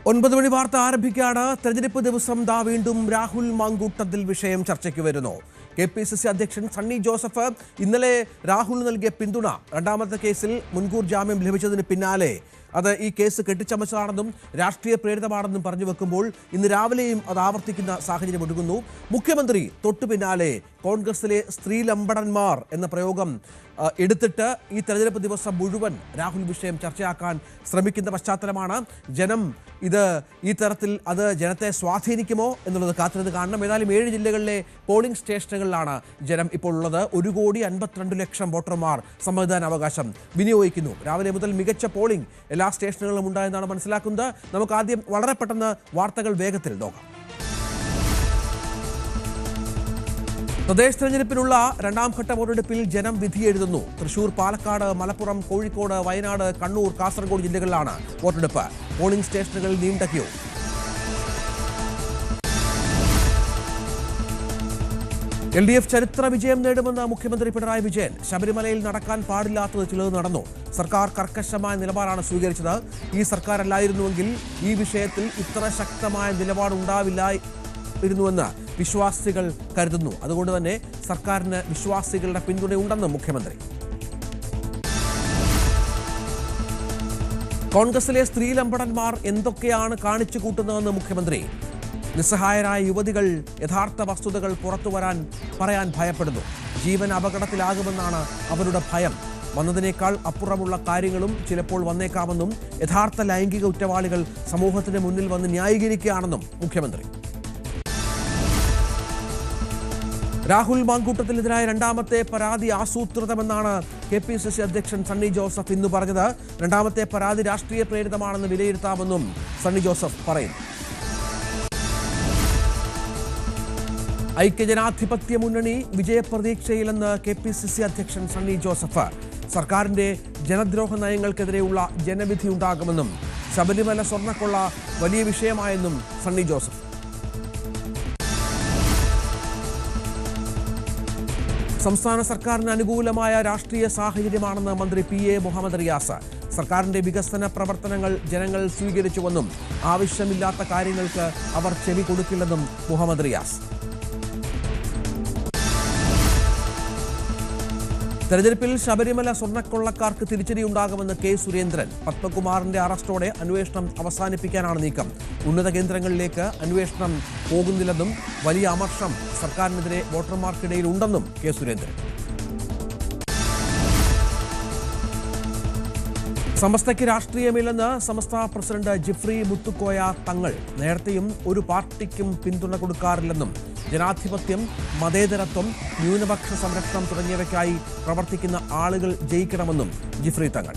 9 മണി വാർത്ത ആരംഭിക്കുകയാണ്. തെരഞ്ഞെടുപ്പ് ദിവസം വീണ്ടും രാഹുൽ മാങ്കൂട്ടത്തിൽ വിഷയം ചർച്ചയ്ക്ക് വരുന്നു. KPCC അധ്യക്ഷൻ സണ്ണി ജോസഫ് ഇന്നലെ രാഹുൽ നൽകിയ പിന്തുണ രണ്ടാമത്തെ കേസിൽ മുൻകൂർ ജാമ്യം ലഭിച്ചതിന് പിന്നാലെ അത് ഈ കേസ് കെട്ടിച്ചമച്ചതാണെന്നും രാഷ്ട്രീയ പ്രേരിതമാണെന്നും പറഞ്ഞു വെക്കുമ്പോൾ ഇന്ന് രാവിലെയും അത് ആവർത്തിക്കുന്ന സാഹചര്യം ഒടുങ്ങുന്നു. മുഖ്യമന്ത്രി തൊട്ടു പിന്നാലെ കോൺഗ്രസിലെ സ്ത്രീലമ്പടന്മാർ എന്ന പ്രയോഗം എടുത്തിട്ട് ഈ തെരഞ്ഞെടുപ്പ് ദിവസം മുഴുവൻ രാഹുൽ വിഷയം ചർച്ചയാക്കാൻ ശ്രമിക്കുന്ന പശ്ചാത്തലമാണ്. ജനം ഈ തരത്തിൽ അത് ജനത്തെ സ്വാധീനിക്കുമോ എന്നുള്ളത് കാത്തിരുന്ന് കാണണം. ഏതായാലും 7 ജില്ലകളിലെ പോളിംഗ് സ്റ്റേഷനുകളിലാണ് ജനം ഇപ്പോൾ ഉള്ളത്. 1,52,00,000 വോട്ടർമാർ സമ്മതിദാനാവകാശം വിനിയോഗിക്കുന്നു. രാവിലെ മുതൽ മികച്ച പോളിംഗ് എല്ലാ സ്റ്റേഷനുകളിലും ഉണ്ടായെന്നാണ് മനസ്സിലാക്കുന്നത്. നമുക്ക് ആദ്യം വളരെ പെട്ടെന്ന് വാർത്തകൾ വേഗത്തിൽ നോക്കാം. തദ്ദേശ തെരഞ്ഞെടുപ്പിനുള്ള രണ്ടാം ഘട്ട വോട്ടെടുപ്പിൽ ജനം വിധി എഴുതുന്നു. തൃശൂർ, പാലക്കാട്, മലപ്പുറം, കോഴിക്കോട്, വയനാട്, കണ്ണൂർ, കാസർഗോഡ് ജില്ലകളിലാണ് വോട്ടെടുപ്പ്. പോളിംഗ് സ്റ്റേഷനുകളിൽ നീണ്ട ക്യൂ. LDF ചരിത്ര വിജയം നേടുമെന്ന് മുഖ്യമന്ത്രി പിണറായി വിജയൻ. ശബരിമലയിൽ നടക്കാൻ പാടില്ലാത്തത് ചിലത് നടന്നു. സർക്കാർ കർക്കശമായ നിലപാടാണ് സ്വീകരിച്ചത്. ഈ സർക്കാരല്ലായിരുന്നുവെങ്കിൽ ഈ വിഷയത്തിൽ ഇത്ര ശക്തമായ നിലപാടുണ്ടാവില്ലായിരുന്നുവെന്ന് വിശ്വാസികൾ കരുതുന്നു. അതുകൊണ്ട് തന്നെ സർക്കാരിന് വിശ്വാസികളുടെ പിന്തുണയുണ്ടെന്ന് മുഖ്യമന്ത്രി. കോൺഗ്രസിലെ സ്ത്രീലമ്പടന്മാർ എന്തൊക്കെയാണ് കാണിച്ചു കൂട്ടുന്നതെന്ന് മുഖ്യമന്ത്രി. നിസ്സഹായരായ യുവതികൾ യഥാർത്ഥ വസ്തുതകൾ പറയാൻ ഭയപ്പെടുന്നു. ജീവൻ അപകടത്തിലാകുമെന്നാണ് അവരുടെ ഭയം. വന്നതിനേക്കാൾ അപ്പുറമുള്ള കാര്യങ്ങളും ചിലപ്പോൾ വന്നേക്കാമെന്നും യഥാർത്ഥ ലൈംഗിക കുറ്റവാളികൾ സമൂഹത്തിന് മുന്നിൽ വന്ന് ന്യായീകരിക്കുകയാണെന്നും മുഖ്യമന്ത്രി. രാഹുൽ മാങ്കൂട്ടത്തിനെതിരായ രണ്ടാമത്തെ പരാതി ആസൂത്രിതമെന്നാണ് KPCC അധ്യക്ഷൻ സണ്ണി ജോസഫ് ഇന്ന് പറഞ്ഞത്. രണ്ടാമത്തെ പരാതി രാഷ്ട്രീയ പ്രേരിതമാണെന്ന് വിലയിരുത്താമെന്നും സണ്ണി ജോസഫ് പറയുന്നു. ഐക്യജനാധിപത്യ മുന്നണി വിജയപ്രതീക്ഷയിലെന്ന് KPCC അധ്യക്ഷൻ സണ്ണി ജോസഫ്. സർക്കാരിന്റെ ജനദ്രോഹ നയങ്ങൾക്കെതിരെയുള്ള ജനവിധി ഉണ്ടാകുമെന്നും ശബരിമല സ്വർണ്ണക്കൊള്ള വലിയ വിഷയമായെന്നും സണ്ണി ജോസഫ്. സംസ്ഥാന സർക്കാരിന് അനുകൂലമായ രാഷ്ട്രീയ സാഹചര്യമാണെന്ന് മന്ത്രി PA മുഹമ്മദ് റിയാസ്. സർക്കാരിന്റെ വികസന പ്രവർത്തനങ്ങൾ ജനങ്ങൾ സ്വീകരിച്ചുവെന്നും ആവശ്യമില്ലാത്ത കാര്യങ്ങൾക്ക് അവർ ചെവി കൊടുക്കില്ലെന്നും മുഹമ്മദ് റിയാസ്. തെരഞ്ഞെടുപ്പിൽ ശബരിമല സ്വർണ്ണക്കൊള്ളക്കാർക്ക് തിരിച്ചടിയുണ്ടാകുമെന്ന് K സുരേന്ദ്രൻ. പത്മകുമാറിന്റെ അറസ്റ്റോടെ അന്വേഷണം അവസാനിപ്പിക്കാനാണ് നീക്കം. ഉന്നത കേന്ദ്രങ്ങളിലേക്ക് അന്വേഷണം പോകുന്നില്ലെന്നും വലിയ അമർഷം സർക്കാരിനെതിരെ വോട്ടർമാർക്കിടയിൽ ഉണ്ടെന്നും K സുരേന്ദ്രൻ. സമസ്തയ്ക്ക് രാഷ്ട്രീയമില്ലെന്ന് സമസ്ത പ്രസിഡന്റ് ജിഫ്രി മുത്തുക്കോയ തങ്ങൾ. നേരത്തെയും ഒരു പാർട്ടിക്കും പിന്തുണ കൊടുക്കാറില്ലെന്നും ജനാധിപത്യം, മതേതരത്വം, ന്യൂനപക്ഷ സംരക്ഷണം തുടങ്ങിയവയ്ക്കായി പ്രവർത്തിക്കുന്ന ആളുകൾ ജയിക്കണമെന്നും ജിഫ്രി തങ്ങൾ.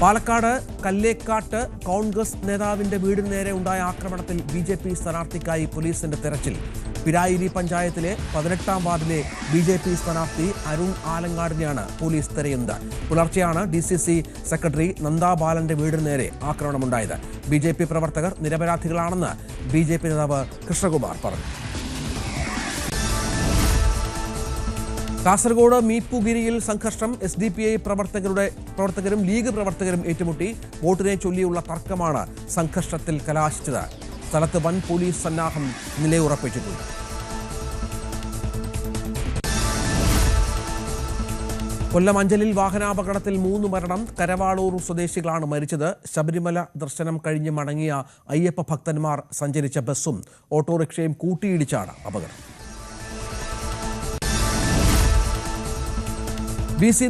പാലക്കാട് കല്ലേക്കാട്ട് കോൺഗ്രസ് നേതാവിന്റെ വീടിന് നേരെ ഉണ്ടായ ആക്രമണത്തിൽ BJP സ്ഥാനാർത്ഥിക്കായി പോലീസിന്റെ തെരച്ചിൽ. പിരായിരി പഞ്ചായത്തിലെ 18ാം വാർഡിലെ BJP സ്ഥാനാർത്ഥി അരുൺ ആലങ്ങാടിനെയാണ് പോലീസ് തെരയുന്നത്. പുലർച്ചെയാണ് DCC സെക്രട്ടറി നന്ദാ ബാലന്റെ വീടിന് നേരെ ആക്രമണമുണ്ടായത്. BJP പ്രവർത്തകർ നിരപരാധികളാണെന്ന് BJP നേതാവ് കൃഷ്ണകുമാർ പറഞ്ഞു. കാസർഗോഡ് മീപ്പുഗിരിയിൽ സംഘർഷം. SDPI പ്രവർത്തകരും ലീഗ് പ്രവർത്തകരും ഏറ്റുമുട്ടി. വോട്ടിനെ ചൊല്ലിയുള്ള തർക്കമാണ് സംഘർഷത്തിൽ കലാശിച്ചത്. സ്ഥലത്ത് വൻ പോലീസ് സന്നാഹം നിലയുറപ്പിച്ചിട്ടുണ്ട്. കൊല്ലം അഞ്ചലിൽ വാഹനാപകടത്തിൽ 3 മരണം. കരവാളൂർ സ്വദേശികളാണ് മരിച്ചത്. ശബരിമല ദർശനം കഴിഞ്ഞ് മടങ്ങിയ അയ്യപ്പ ഭക്തന്മാർ സഞ്ചരിച്ച ബസ്സും ഓട്ടോറിക്ഷയും കൂട്ടിയിടിച്ചാണ് അപകടം. VC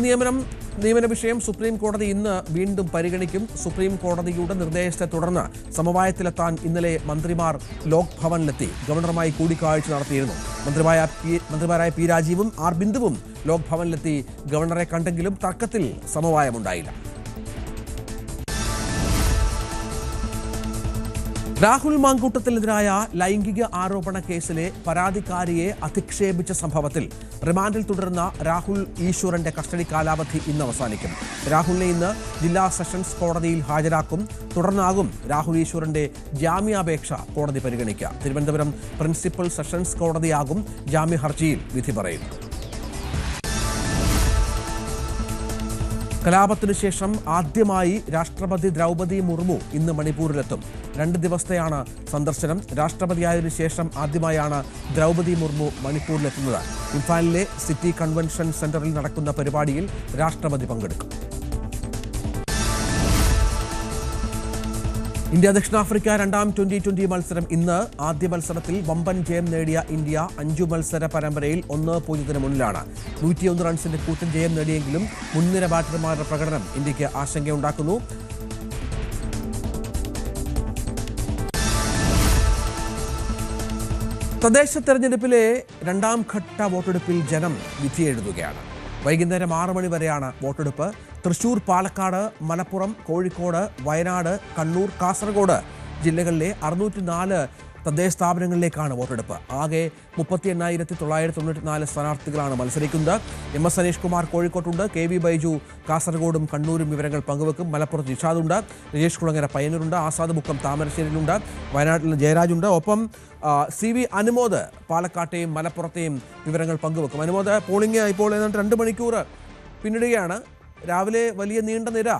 നിയമന വിഷയം സുപ്രീം കോടതി ഇന്ന് വീണ്ടും പരിഗണിക്കും. സുപ്രീം കോടതിയുടെ നിർദ്ദേശത്തെ തുടർന്ന് സമവായത്തിലെത്താൻ ഇന്നലെ മന്ത്രിമാർ ലോക് ഭവനിലെത്തി ഗവർണറുമായി കൂടിക്കാഴ്ച നടത്തിയിരുന്നു. മന്ത്രിമാരായ P രാജീവും R ബിന്ദുവും ലോക് ഭവനിലെത്തി ഗവർണറെ കണ്ടെങ്കിലും തർക്കത്തിൽ സമവായമുണ്ടായില്ല. രാഹുൽ മാങ്കൂട്ടത്തിനെതിരായ ലൈംഗിക ആരോപണ കേസിലെ പരാതിക്കാരിയെ അധിക്ഷേപിച്ച സംഭവത്തിൽ റിമാൻഡിൽ തുടരുന്ന രാഹുൽ ഈശ്വറിന്റെ കസ്റ്റഡി കാലാവധി ഇന്ന് അവസാനിക്കും. രാഹുലിനെ ഇന്ന് ജില്ലാ സെഷൻസ് കോടതിയിൽ ഹാജരാക്കും. തുടർന്നാകും രാഹുൽ ഈശ്വറിന്റെ ജാമ്യാപേക്ഷ കോടതി പരിഗണിക്കുക. തിരുവനന്തപുരം പ്രിൻസിപ്പൽ സെഷൻസ് കോടതിയാകും ജാമ്യ ഹർജിയിൽ വിധി പറയുന്നത്. കലാപത്തിനു ശേഷം ആദ്യമായി രാഷ്ട്രപതി ദ്രൗപദി മുർമു ഇന്ന് മണിപ്പൂരിലെത്തും. 2 ദിവസത്തെയാണ് സന്ദർശനം. രാഷ്ട്രപതിയായതിനു ശേഷം ആദ്യമായാണ് ദ്രൗപദി മുർമു മണിപ്പൂരിലെത്തുന്നത്. ഇംഫാലിലെ സിറ്റി കൺവെൻഷൻ സെന്ററിൽ നടക്കുന്ന പരിപാടിയിൽ രാഷ്ട്രപതി പങ്കെടുക്കും. ഇന്ത്യ ദക്ഷിണാഫ്രിക്ക രണ്ടാം T20 മത്സരം ഇന്ന്. ആദ്യ മത്സരത്തിൽ വമ്പൻ ജയം നേടിയ ഇന്ത്യ 5 മത്സര പരമ്പരയിൽ 1-0 മുന്നിലാണ്. 101 റൺസിന്റെ കൂറ്റൻ ജയം നേടിയെങ്കിലും മുൻനിര ബാറ്റർമാരുടെ പ്രകടനം ഇന്ത്യക്ക് ആശങ്കയുണ്ടാക്കുന്നു. തദ്ദേശ തെരഞ്ഞെടുപ്പിലെ 2ാം ഘട്ട വോട്ടെടുപ്പിൽ ജനം വിധിയെഴുതുകയാണ്. വൈകുന്നേരം 6 മണി വരെയാണ് വോട്ടെടുപ്പ്. തൃശൂർ, പാലക്കാട്, മലപ്പുറം, കോഴിക്കോട്, വയനാട്, കണ്ണൂർ, കാസർഗോഡ് ജില്ലകളിലെ 604 തദ്ദേശ സ്ഥാപനങ്ങളിലേക്കാണ് വോട്ടെടുപ്പ്. ആകെ 38,994 സ്ഥാനാർത്ഥികളാണ് മത്സരിക്കുന്നത്. MS അനീഷ് കുമാർ കോഴിക്കോട്ടുണ്ട്, KV ബൈജു കാസർഗോഡും കണ്ണൂരും വിവരങ്ങൾ പങ്കുവെക്കും. മലപ്പുറത്ത് ജിഷാദുണ്ട്, രജേഷ് കുളങ്ങര പയ്യന്നൂരുണ്ട്, ആസാദ് മുക്കം താമരശ്ശേരിയിലുണ്ട്, വയനാട്ടിൽ ജയരാജുണ്ട്. ഒപ്പം CV അനുമോദ് പാലക്കാട്ടെയും മലപ്പുറത്തെയും വിവരങ്ങൾ പങ്കുവെക്കും. അനുമോദ്, പോളിംഗ് ഇപ്പോൾ ഏതാണ്ട് 2 മണിക്കൂർ പിന്നിടുകയാണ്. രാവിലെ വലിയ നീണ്ട നിര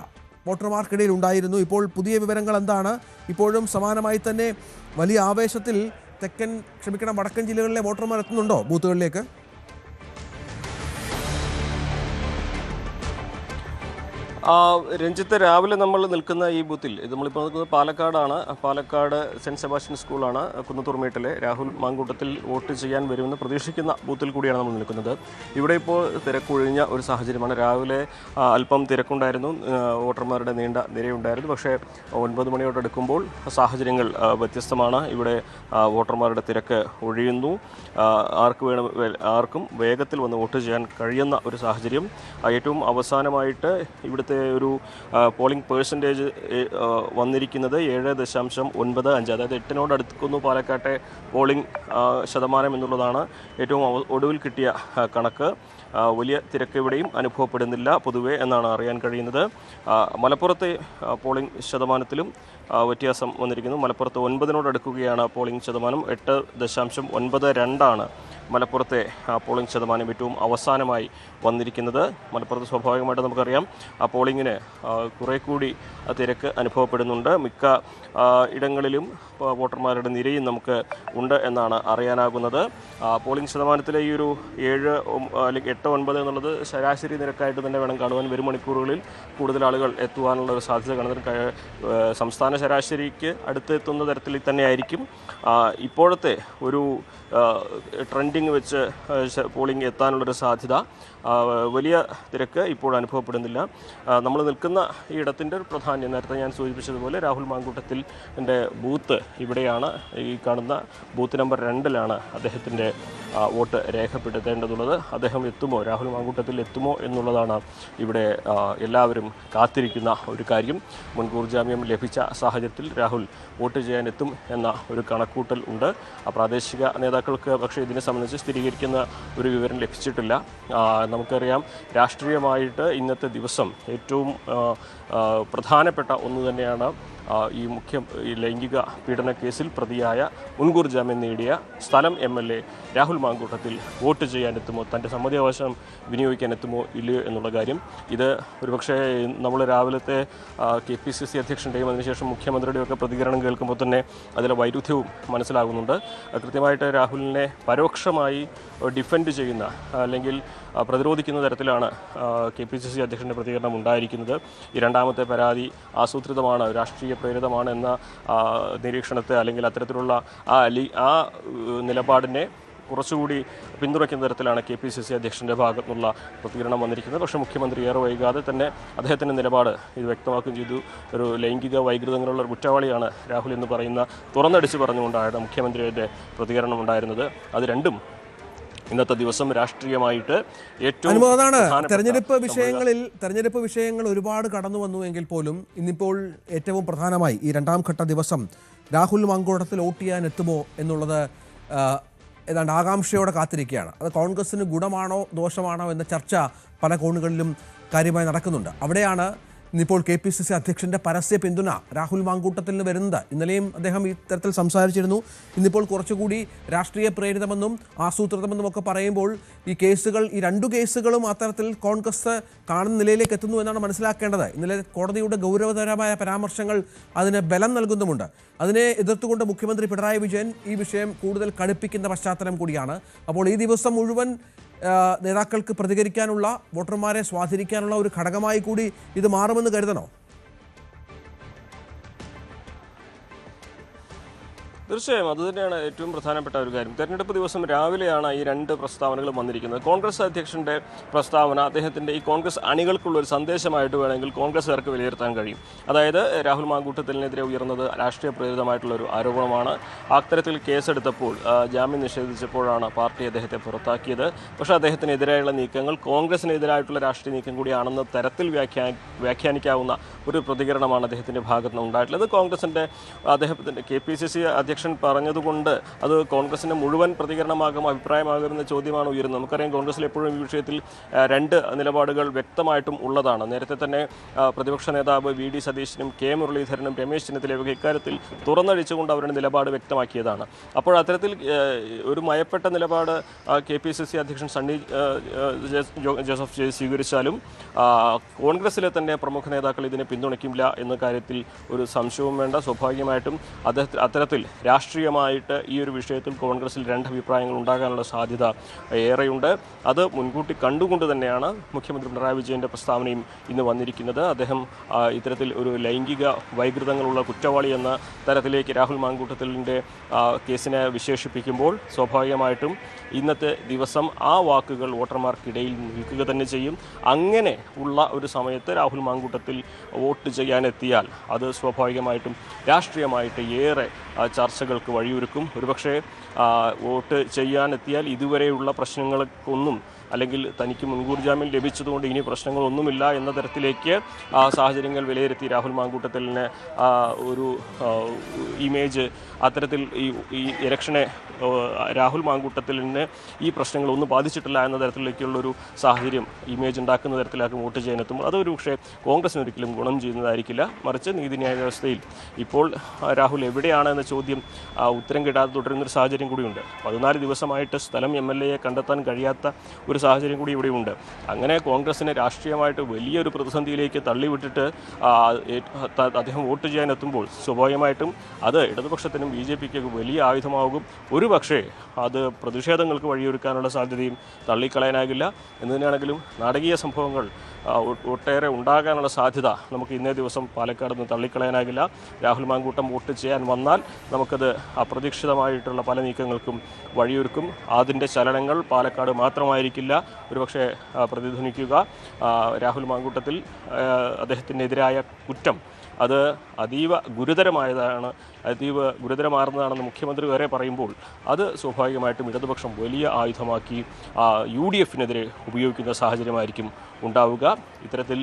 വോട്ടർമാർക്കിടയിൽ ഉണ്ടായിരുന്നു. ഇപ്പോൾ പുതിയ വിവരങ്ങൾ എന്താണ്? ഇപ്പോഴും സമാനമായി തന്നെ വലിയ ആവേശത്തിൽ വടക്കൻ ജില്ലകളിലെ വോട്ടർമാർ എത്തുന്നുണ്ടോ ബൂത്തുകളിലേക്ക്? രഞ്ജിത്ത്, രാവിലെ നമ്മൾ നിൽക്കുന്ന ഈ ബൂത്തിൽ നമ്മളിപ്പോൾ നിൽക്കുന്നത് പാലക്കാടാണ്. പാലക്കാട് സെൻറ്റ് സെബാസ്റ്റ്യൻ സ്കൂളാണ്. കുന്നത്തൂർമേട്ടിലെ രാഹുൽ മാങ്കൂട്ടത്തിൽ വോട്ട് ചെയ്യാൻ വരുമെന്ന് പ്രതീക്ഷിക്കുന്ന ബൂത്തിൽ കൂടിയാണ് നമ്മൾ നിൽക്കുന്നത്. ഇവിടെ ഇപ്പോൾ തിരക്കൊഴിഞ്ഞ ഒരു സാഹചര്യമാണ്. രാവിലെ അല്പം തിരക്കുണ്ടായിരുന്നു, വോട്ടർമാരുടെ നീണ്ട നിരയുണ്ടായിരുന്നു. പക്ഷേ 9 മണിയോടടുക്കുമ്പോൾ സാഹചര്യങ്ങൾ വ്യത്യസ്തമാണ്. ഇവിടെ വോട്ടർമാരുടെ തിരക്ക് ഒഴിയുന്നു. ആർക്കും വേഗത്തിൽ വന്ന് വോട്ട് ചെയ്യാൻ കഴിയുന്ന ഒരു സാഹചര്യം. ഏറ്റവും അവസാനമായിട്ട് ഇവിടുത്തെ ഒരു പോളിംഗ് പേഴ്സൻറ്റേജ് വന്നിരിക്കുന്നത് 7.95, അതായത് 8നോട് അടുക്കുന്നു പാലക്കാട്ടെ പോളിംഗ് ശതമാനം എന്നുള്ളതാണ് ഏറ്റവും ഒടുവിൽ കിട്ടിയ കണക്ക്. വലിയ തിരക്ക് ഇവിടെയും അനുഭവപ്പെടുന്നില്ല പൊതുവെ എന്നാണ് അറിയാൻ കഴിയുന്നത്. മലപ്പുറത്തെ പോളിംഗ് ശതമാനത്തിലും വ്യത്യാസം വന്നിരിക്കുന്നു. മലപ്പുറത്ത് 9നോട് അടുക്കുകയാണ് പോളിംഗ് ശതമാനം. 8.92 മലപ്പുറത്തെ പോളിംഗ് ശതമാനം ഏറ്റവും അവസാനമായി വന്നിരിക്കുന്നത്. മലപ്പുറത്ത് സ്വാഭാവികമായിട്ട് നമുക്കറിയാം പോളിങ്ങിന് കുറേ കൂടി തിരക്ക് അനുഭവപ്പെടുന്നുണ്ട്. മിക്ക ഇടങ്ങളിലും വോട്ടർമാരുടെ നിരയും നമുക്ക് ഉണ്ട് എന്നാണ് അറിയാനാകുന്നത്. പോളിംഗ് ശതമാനത്തിലെ ഈ ഒരു 7 അല്ലെങ്കിൽ 8-9 എന്നുള്ളത് ശരാശരി നിരക്കായിട്ട് തന്നെ വേണം കാണുവാൻ. വരും മണിക്കൂറുകളിൽ കൂടുതൽ ആളുകൾ എത്തുവാനുള്ള ഒരു സാധ്യത കാണുന്നത് സംസ്ഥാന ശരാശരിക്ക് അടുത്തെത്തുന്ന തരത്തിൽ തന്നെയായിരിക്കും. ഇപ്പോഴത്തെ ഒരു ട്രെൻഡിങ് വെച്ച് പോളിംഗ് എത്താനുള്ളൊരു സാധ്യത. വലിയ തിരക്ക് ഇപ്പോൾ അനുഭവപ്പെടുന്നില്ല. നമ്മൾ നിൽക്കുന്ന ഈ ഇടത്തിൻ്റെ ഒരു പ്രാധാന്യം നേരത്തെ ഞാൻ സൂചിപ്പിച്ചതുപോലെ രാഹുൽ മാങ്കൂട്ടത്തിൻ്റെ ബൂത്ത് ഇവിടെയാണ്. ഈ കാണുന്ന ബൂത്ത് നമ്പർ 2-ലാണ് അദ്ദേഹത്തിൻ്റെ വോട്ട് രേഖപ്പെടുത്തേണ്ടതുള്ളത്. അദ്ദേഹം എത്തുമോ, രാഹുൽ മാങ്കൂട്ടത്തിൽ എത്തുമോ എന്നുള്ളതാണ് ഇവിടെ എല്ലാവരും കാത്തിരിക്കുന്ന ഒരു കാര്യം. മുൻകൂർ ജാമ്യം ലഭിച്ച സാഹചര്യത്തിൽ രാഹുൽ വോട്ട് ചെയ്യാൻ എത്തും എന്ന ഒരു കണക്കൂട്ടൽ ഉണ്ട്. പ്രാദേശിക നേതാക്കൾക്ക് പക്ഷേ ഇതിനെ സംബന്ധിച്ച് സ്ഥിരീകരിക്കുന്ന ഒരു വിവരം ലഭിച്ചിട്ടില്ല. നമുക്കറിയാം, രാഷ്ട്രീയമായിട്ട് ഇന്നത്തെ ദിവസം ഏറ്റവും പ്രധാനപ്പെട്ട ഒന്ന് തന്നെയാണ് ഈ ലൈംഗിക പീഡന കേസിൽ പ്രതിയായ മുൻകൂർ ജാമ്യം നേടിയ സ്ഥലം MLA രാഹുൽ മാങ്കൂട്ടത്തിൽ വോട്ട് ചെയ്യാനെത്തുമോ, തൻ്റെ സമ്മതിയാവകാശം വിനിയോഗിക്കാൻ എത്തുമോ ഇല്ലയോ എന്നുള്ള കാര്യം. ഇത് ഒരുപക്ഷെ നമ്മൾ രാവിലത്തെ KPCC അധ്യക്ഷൻ്റെയും അതിനുശേഷം മുഖ്യമന്ത്രിയുടെയും ഒക്കെ പ്രതികരണം കേൾക്കുമ്പോൾ തന്നെ അതിലെ വൈരുദ്ധ്യവും മനസ്സിലാകുന്നുണ്ട്. കൃത്യമായിട്ട് രാഹുലിനെ പരോക്ഷമായി ഡിഫെൻഡ് ചെയ്യുന്ന അല്ലെങ്കിൽ പ്രതിരോധിക്കുന്ന തരത്തിലാണ് KPCC അധ്യക്ഷൻ്റെ പ്രതികരണം ഉണ്ടായിരിക്കുന്നത്. ഈ രണ്ടാമത്തെ പരാതി ആസൂത്രിതമാണ്, രാഷ്ട്രീയ പ്രേരിതമാണ് എന്ന നിരീക്ഷണത്തെ അല്ലെങ്കിൽ അത്തരത്തിലുള്ള ആ നിലപാടിനെ കുറച്ചുകൂടി പിന്തുണയ്ക്കുന്ന തരത്തിലാണ് KPCC അധ്യക്ഷൻ്റെ ഭാഗത്തുനിന്നുള്ള പ്രതികരണം വന്നിരിക്കുന്നത്. പക്ഷേ മുഖ്യമന്ത്രി ഏറെ വൈകാതെ തന്നെ അദ്ദേഹത്തിൻ്റെ നിലപാട് ഇത് വ്യക്തമാക്കുകയും ചെയ്തു. ഒരു ലൈംഗിക വൈകൃതങ്ങളുള്ള ഒരു കുറ്റവാളിയാണ് രാഹുൽ എന്ന് തുറന്നടിച്ച് പറഞ്ഞുകൊണ്ടാണ് മുഖ്യമന്ത്രിയുടെ പ്രതികരണം ഉണ്ടായിരുന്നത്. അത് രണ്ടും ഇന്നത്തെ ദിവസം രാഷ്ട്രീയമായിട്ട് ഏറ്റവും തെരഞ്ഞെടുപ്പ് വിഷയങ്ങൾ ഒരുപാട് കടന്നു വന്നു എങ്കിൽ പോലും ഇന്നിപ്പോൾ ഏറ്റവും പ്രധാനമായി ഈ 2ാം ഘട്ട ദിവസം രാഹുൽ മാങ്കൂട്ടത്തിൽ വോട്ട് ചെയ്യാൻ എത്തുമോ എന്നുള്ളത് ഏതാണ്ട് ആകാംക്ഷയോടെ കാത്തിരിക്കുകയാണ്. അത് കോൺഗ്രസിന് ഗുണമാണോ ദോഷമാണോ എന്ന ചർച്ച പല കോണുകളിലും കാര്യമായി നടക്കുന്നുണ്ട്. അവിടെയാണ് ഇന്നിപ്പോൾ KPCC അധ്യക്ഷന്റെ പരസ്യ പിന്തുണ രാഹുൽ മാങ്കൂട്ടത്തിന് വരുന്നത് ഇന്നലെയും അദ്ദേഹം ഇത്തരത്തിൽ സംസാരിച്ചിരുന്നു. ഇന്നിപ്പോൾ കുറച്ചുകൂടി രാഷ്ട്രീയ പ്രേരിതമെന്നും ആസൂത്രിതമെന്നും ഒക്കെ പറയുമ്പോൾ ഈ രണ്ടു കേസുകളും അത്തരത്തിൽ കോൺഗ്രസ് കാണുന്ന നിലയിലേക്ക് എത്തുന്നു എന്നാണ് മനസ്സിലാക്കേണ്ടത്. ഇന്നലെ കോടതിയുടെ ഗൗരവതരമായ പരാമർശങ്ങൾ അതിന് ബലം നൽകുന്നുമുണ്ട്. അതിനെ എതിർത്തുകൊണ്ട് മുഖ്യമന്ത്രി പിണറായി വിജയൻ ഈ വിഷയം കൂടുതൽ കടുപ്പിക്കുന്ന പശ്ചാത്തലം കൂടിയാണ്. അപ്പോൾ ഈ ദിവസം മുഴുവൻ നേതാക്കൾക്ക് പ്രതികരിക്കാനുള്ള, വോട്ടർമാരെ സ്വാധീനിക്കാനുള്ള ഒരു ഘടകമായി കൂടി ഇത് മാറുമെന്ന് കരുതണോ? തീർച്ചയായും അതുതന്നെയാണ് ഏറ്റവും പ്രധാനപ്പെട്ട ഒരു കാര്യം. തെരഞ്ഞെടുപ്പ് ദിവസം രാവിലെയാണ് ഈ രണ്ട് പ്രസ്താവനകളും വന്നിരിക്കുന്നത്. കോൺഗ്രസ് അധ്യക്ഷൻ്റെ പ്രസ്താവന അദ്ദേഹത്തിൻ്റെ ഈ കോൺഗ്രസ് അണികൾക്കുള്ള ഒരു സന്ദേശമായിട്ട് വേണമെങ്കിൽ കോൺഗ്രസ്സുകാർക്ക് വിലയിരുത്താൻ കഴിയും. അതായത് രാഹുൽ മാങ്കൂട്ടത്തിനെതിരെ ഉയർന്നത് രാഷ്ട്രീയ പ്രേരിതമായിട്ടുള്ളൊരു ആരോപണമാണ്. അത്തരത്തിൽ കേസെടുത്തപ്പോൾ ജാമ്യം നിഷേധിച്ചപ്പോഴാണ് പാർട്ടി അദ്ദേഹത്തെ പുറത്താക്കിയത്. പക്ഷേ അദ്ദേഹത്തിനെതിരായുള്ള നീക്കങ്ങൾ കോൺഗ്രസിനെതിരായിട്ടുള്ള രാഷ്ട്രീയ നീക്കം കൂടിയാണെന്ന തരത്തിൽ വ്യാഖ്യാനിക്കാവുന്ന ഒരു പ്രതികരണമാണ് അദ്ദേഹത്തിൻ്റെ ഭാഗത്ത് നിന്ന് ഉണ്ടായിട്ടുള്ളത്. കോൺഗ്രസിൻ്റെ അദ്ദേഹത്തിൻ്റെ KPCC അധ്യക്ഷൻ പറഞ്ഞതുകൊണ്ട് അത് കോൺഗ്രസിൻ്റെ മുഴുവൻ പ്രതികരണമാകും, അഭിപ്രായമാകുമെന്ന ചോദ്യമാണ് ഉയരുന്നത്. നമുക്കറിയാം കോൺഗ്രസിൽ എപ്പോഴും ഈ വിഷയത്തിൽ രണ്ട് നിലപാടുകൾ വ്യക്തമായിട്ടും ഉള്ളതാണ്. നേരത്തെ തന്നെ പ്രതിപക്ഷ നേതാവ് VD സതീശനും മുരളീധരനും രമേശ് ചെന്നിത്തലയൊക്കെ ഇക്കാര്യത്തിൽ തുറന്നടിച്ചുകൊണ്ട് അവരുടെ നിലപാട് വ്യക്തമാക്കിയതാണ്. അപ്പോൾ അത്തരത്തിൽ ഒരു മയപ്പെട്ട നിലപാട് KPCC അധ്യക്ഷൻ സണ്ണി ജോസഫ് സ്വീകരിച്ചാലും കോൺഗ്രസിലെ തന്നെ പ്രമുഖ നേതാക്കൾ ഇതിനെ പിന്തുണയ്ക്കില്ല എന്ന കാര്യത്തിൽ ഒരു സംശയവും വേണ്ട. സ്വാഭാവികമായിട്ടും അത്തരത്തിൽ രാഷ്ട്രീയമായിട്ട് ഈ ഒരു വിഷയത്തിൽ കോൺഗ്രസിൽ രണ്ട് അഭിപ്രായങ്ങൾ ഉണ്ടാകാനുള്ള സാധ്യത ഏറെയുണ്ട്. അത് മുൻകൂട്ടി കണ്ടുകൊണ്ട് തന്നെയാണ് മുഖ്യമന്ത്രി പിണറായി വിജയൻ്റെ പ്രസ്താവനയും ഇന്ന് വന്നിരിക്കുന്നത്. അദ്ദേഹം ഇത്തരത്തിൽ ഒരു ലൈംഗിക വൈകൃതങ്ങളുള്ള കുറ്റവാളി എന്ന തരത്തിലേക്ക് രാഹുൽ മാങ്കൂട്ടത്തിലിൻ്റെ കേസിനെ വിശേഷിപ്പിക്കുമ്പോൾ സ്വാഭാവികമായിട്ടും ഇന്നത്തെ ദിവസം ആ വാക്കുകൾ വോട്ടർമാർക്കിടയിൽ നിൽക്കുക തന്നെ ചെയ്യും. അങ്ങനെ ഉള്ള ഒരു സമയത്ത് രാഹുൽ മാങ്കൂട്ടത്തിൽ വോട്ട് ചെയ്യാനെത്തിയാൽ അത് സ്വാഭാവികമായിട്ടും രാഷ്ട്രീയമായിട്ട് ഏറെ ചർച്ചകൾക്ക് വഴിയൊരുക്കും. ഒരുപക്ഷെ വോട്ട് ചെയ്യാനെത്തിയാൽ ഇതുവരെയുള്ള പ്രശ്നങ്ങൾക്കൊന്നും, അല്ലെങ്കിൽ തനിക്ക് മുൻകൂർ ജാമ്യം ലഭിച്ചതുകൊണ്ട് ഇനി പ്രശ്നങ്ങളൊന്നുമില്ല എന്ന തരത്തിലേക്ക് സാഹചര്യങ്ങൾ വിലയിരുത്തി രാഹുൽ മാങ്കൂട്ടത്തിലിന് ഒരു ഇമേജ് അത്തരത്തിൽ ഈ ഇലക്ഷനെ രാഹുൽ മാങ്കൂട്ടത്തിലിന് ഈ പ്രശ്നങ്ങളൊന്നും ബാധിച്ചിട്ടില്ല എന്ന തരത്തിലേക്കുള്ളൊരു സാഹചര്യം ഇമേജ് ഉണ്ടാക്കുന്ന തരത്തിലാക്കും വോട്ട് ചെയ്യാനെത്തുമ്പോൾ അതൊരു പക്ഷേ കോൺഗ്രസിന് ഒരിക്കലും ഗുണം ചെയ്യുന്നതായിരിക്കില്ല. മറിച്ച് നീതിന്യായ വ്യവസ്ഥയിൽ ഇപ്പോൾ രാഹുൽ എവിടെയാണ് എന്ന ചോദ്യം ഉത്തരം കിട്ടാതെ തുടരുന്നൊരു സാഹചര്യം കൂടിയുണ്ട്. 14 ദിവസമായിട്ട് സ്ഥലം MLA കണ്ടെത്താൻ കഴിയാത്ത ഒരു സാഹചര്യം കൂടി ഇവിടെയുണ്ട്. അങ്ങനെ കോൺഗ്രസിനെ രാഷ്ട്രീയമായിട്ട് വലിയൊരു പ്രതിസന്ധിയിലേക്ക് തള്ളിവിട്ടിട്ട് അദ്ദേഹം വോട്ട് ചെയ്യാനെത്തുമ്പോൾ സ്വാഭാവികമായിട്ടും അത് ഇടതുപക്ഷത്തിനും BJPക്ക് വലിയ ആയുധമാകും. ഒരു പക്ഷേ അത് പ്രതിഷേധങ്ങൾക്ക് വഴിയൊരുക്കാനുള്ള സാധ്യതയും തള്ളിക്കളയാനാകില്ല. എന്ന് തന്നെയാണെങ്കിലും നാടകീയ സംഭവങ്ങൾ ഒട്ടേറെ ഉണ്ടാകാനുള്ള സാധ്യത നമുക്ക് ഇന്നേ ദിവസം പാലക്കാട് നിന്ന് തള്ളിക്കളയാനാകില്ല. രാഹുൽ മാങ്കൂട്ടം വോട്ട് ചെയ്യാൻ വന്നാൽ നമുക്കത് അപ്രതീക്ഷിതമായിട്ടുള്ള പല നീക്കങ്ങൾക്കും വഴിയൊരുക്കും. അതിൻ്റെ ചലനങ്ങൾ പാലക്കാട് മാത്രമായിരിക്കില്ല ഒരുപക്ഷെ പ്രതിധ്വനിക്കുക. രാഹുൽ മാങ്കൂട്ടത്തിൽ അദ്ദേഹത്തിനെതിരായ കുറ്റം അത് അതീവ ഗുരുതരമാർന്നതാണെന്ന് മുഖ്യമന്ത്രി വരെ പറയുമ്പോൾ അത് സ്വാഭാവികമായിട്ടും ഇടതുപക്ഷം വലിയ ആയുധമാക്കി UDFനെതിരെ ഉപയോഗിക്കുന്ന സാഹചര്യമായിരിക്കും ഉണ്ടാവുക. ഇത്തരത്തിൽ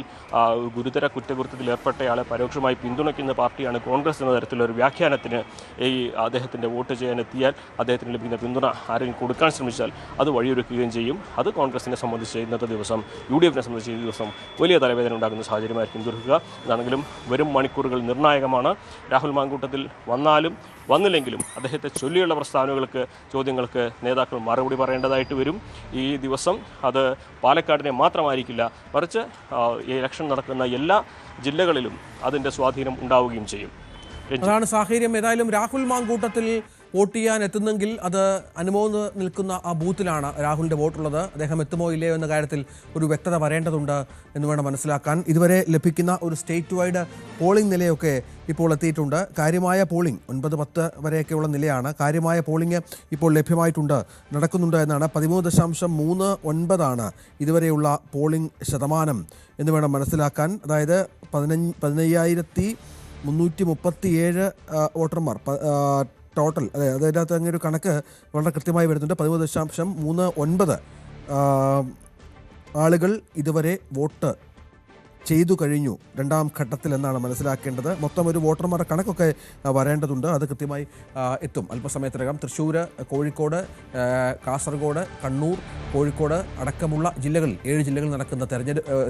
ഗുരുതര കുറ്റകൃത്യത്തിൽ ഏർപ്പെട്ടയാളെ പരോക്ഷമായി പിന്തുണയ്ക്കുന്ന പാർട്ടിയാണ് കോൺഗ്രസ് എന്ന തരത്തിലൊരു വ്യാഖ്യാനത്തിന് ഈ അദ്ദേഹത്തിൻ്റെ വോട്ട് ചെയ്യാനെത്തിയാൽ അദ്ദേഹത്തിന് ലഭിക്കുന്ന പിന്തുണ ആരെങ്കിലും കൊടുക്കാൻ ശ്രമിച്ചാൽ അത് വഴിയൊരുക്കുകയും ചെയ്യും. അത് കോൺഗ്രസിനെ സംബന്ധിച്ച് ഇന്നത്തെ ദിവസം UDFനെ സംബന്ധിച്ച് ഈ ദിവസം വലിയ തലവേദന ഉണ്ടാകുന്ന സാഹചര്യമായിരിക്കും തീർക്കുക. ഇതാണെങ്കിലും വരും മണിക്കൂറുകൾ നിർണായകമാണ്. രാഹുൽ മാങ്കൂട്ടത്തിൽ വന്നാലും വന്നില്ലെങ്കിലും അദ്ദേഹത്തെ ചൊല്ലിയുള്ള പ്രസ്താവനകൾക്ക്, ചോദ്യങ്ങൾക്ക് നേതാക്കൾ മറുപടി പറയേണ്ടതായിട്ട് വരും. ഈ ദിവസം അത് പാലക്കാടിനെ മാത്രമായിരിക്കില്ല, മറിച്ച് ഇലക്ഷൻ നടക്കുന്ന എല്ലാ ജില്ലകളിലും അതിൻ്റെ സ്വാധീനം ഉണ്ടാവുകയും ചെയ്യും. അതാണ് സാഹചര്യം. ഏതായാലും രാഹുൽ മാങ്കൂട്ടത്തിൽ വോട്ട് ചെയ്യാൻ എത്തുന്നെങ്കിൽ അത് അനുമോദ് നിൽക്കുന്ന ആ ബൂത്തിലാണ് രാഹുലിൻ്റെ വോട്ടുള്ളത്. അദ്ദേഹം എത്തുമോ ഇല്ലയോ എന്ന കാര്യത്തിൽ ഒരു വ്യക്തത വരേണ്ടതുണ്ട് എന്ന് വേണം മനസ്സിലാക്കാൻ. ഇതുവരെ ലഭിക്കുന്ന ഒരു സ്റ്റേറ്റ് വൈഡ് പോളിംഗ് നിലയൊക്കെ ഇപ്പോൾ എത്തിയിട്ടുണ്ട്. കാര്യമായ പോളിംഗ് 9-10 വരെയൊക്കെയുള്ള നിലയാണ്. കാര്യമായ പോളിംഗ് ഇപ്പോൾ ലഭ്യമായിട്ടുണ്ട്, നടക്കുന്നുണ്ട് എന്നാണ്. 13.39 ഇതുവരെയുള്ള പോളിംഗ് ശതമാനം എന്ന് വേണം മനസ്സിലാക്കാൻ. അതായത് 15,337 വോട്ടർമാർ ടോട്ടൽ. അതെ, അതിനകത്ത് അങ്ങനെ ഒരു കണക്ക് വളരെ കൃത്യമായി വരുന്നുണ്ട്. 13.39 ആളുകൾ ഇതുവരെ വോട്ട് ചെയ്തു കഴിഞ്ഞു രണ്ടാം ഘട്ടത്തിൽ എന്നാണ് മനസ്സിലാക്കേണ്ടത്. മൊത്തം ഒരു വോട്ടർമാരുടെ കണക്കൊക്കെ വരേണ്ടതുണ്ട്. അത് കൃത്യമായി എത്തും അല്പസമയത്തിനകം. തൃശ്ശൂർ, കോഴിക്കോട്, കാസർഗോഡ്, കണ്ണൂർ, കോഴിക്കോട് അടക്കമുള്ള ജില്ലകളിൽ 7 ജില്ലകളിൽ നടക്കുന്ന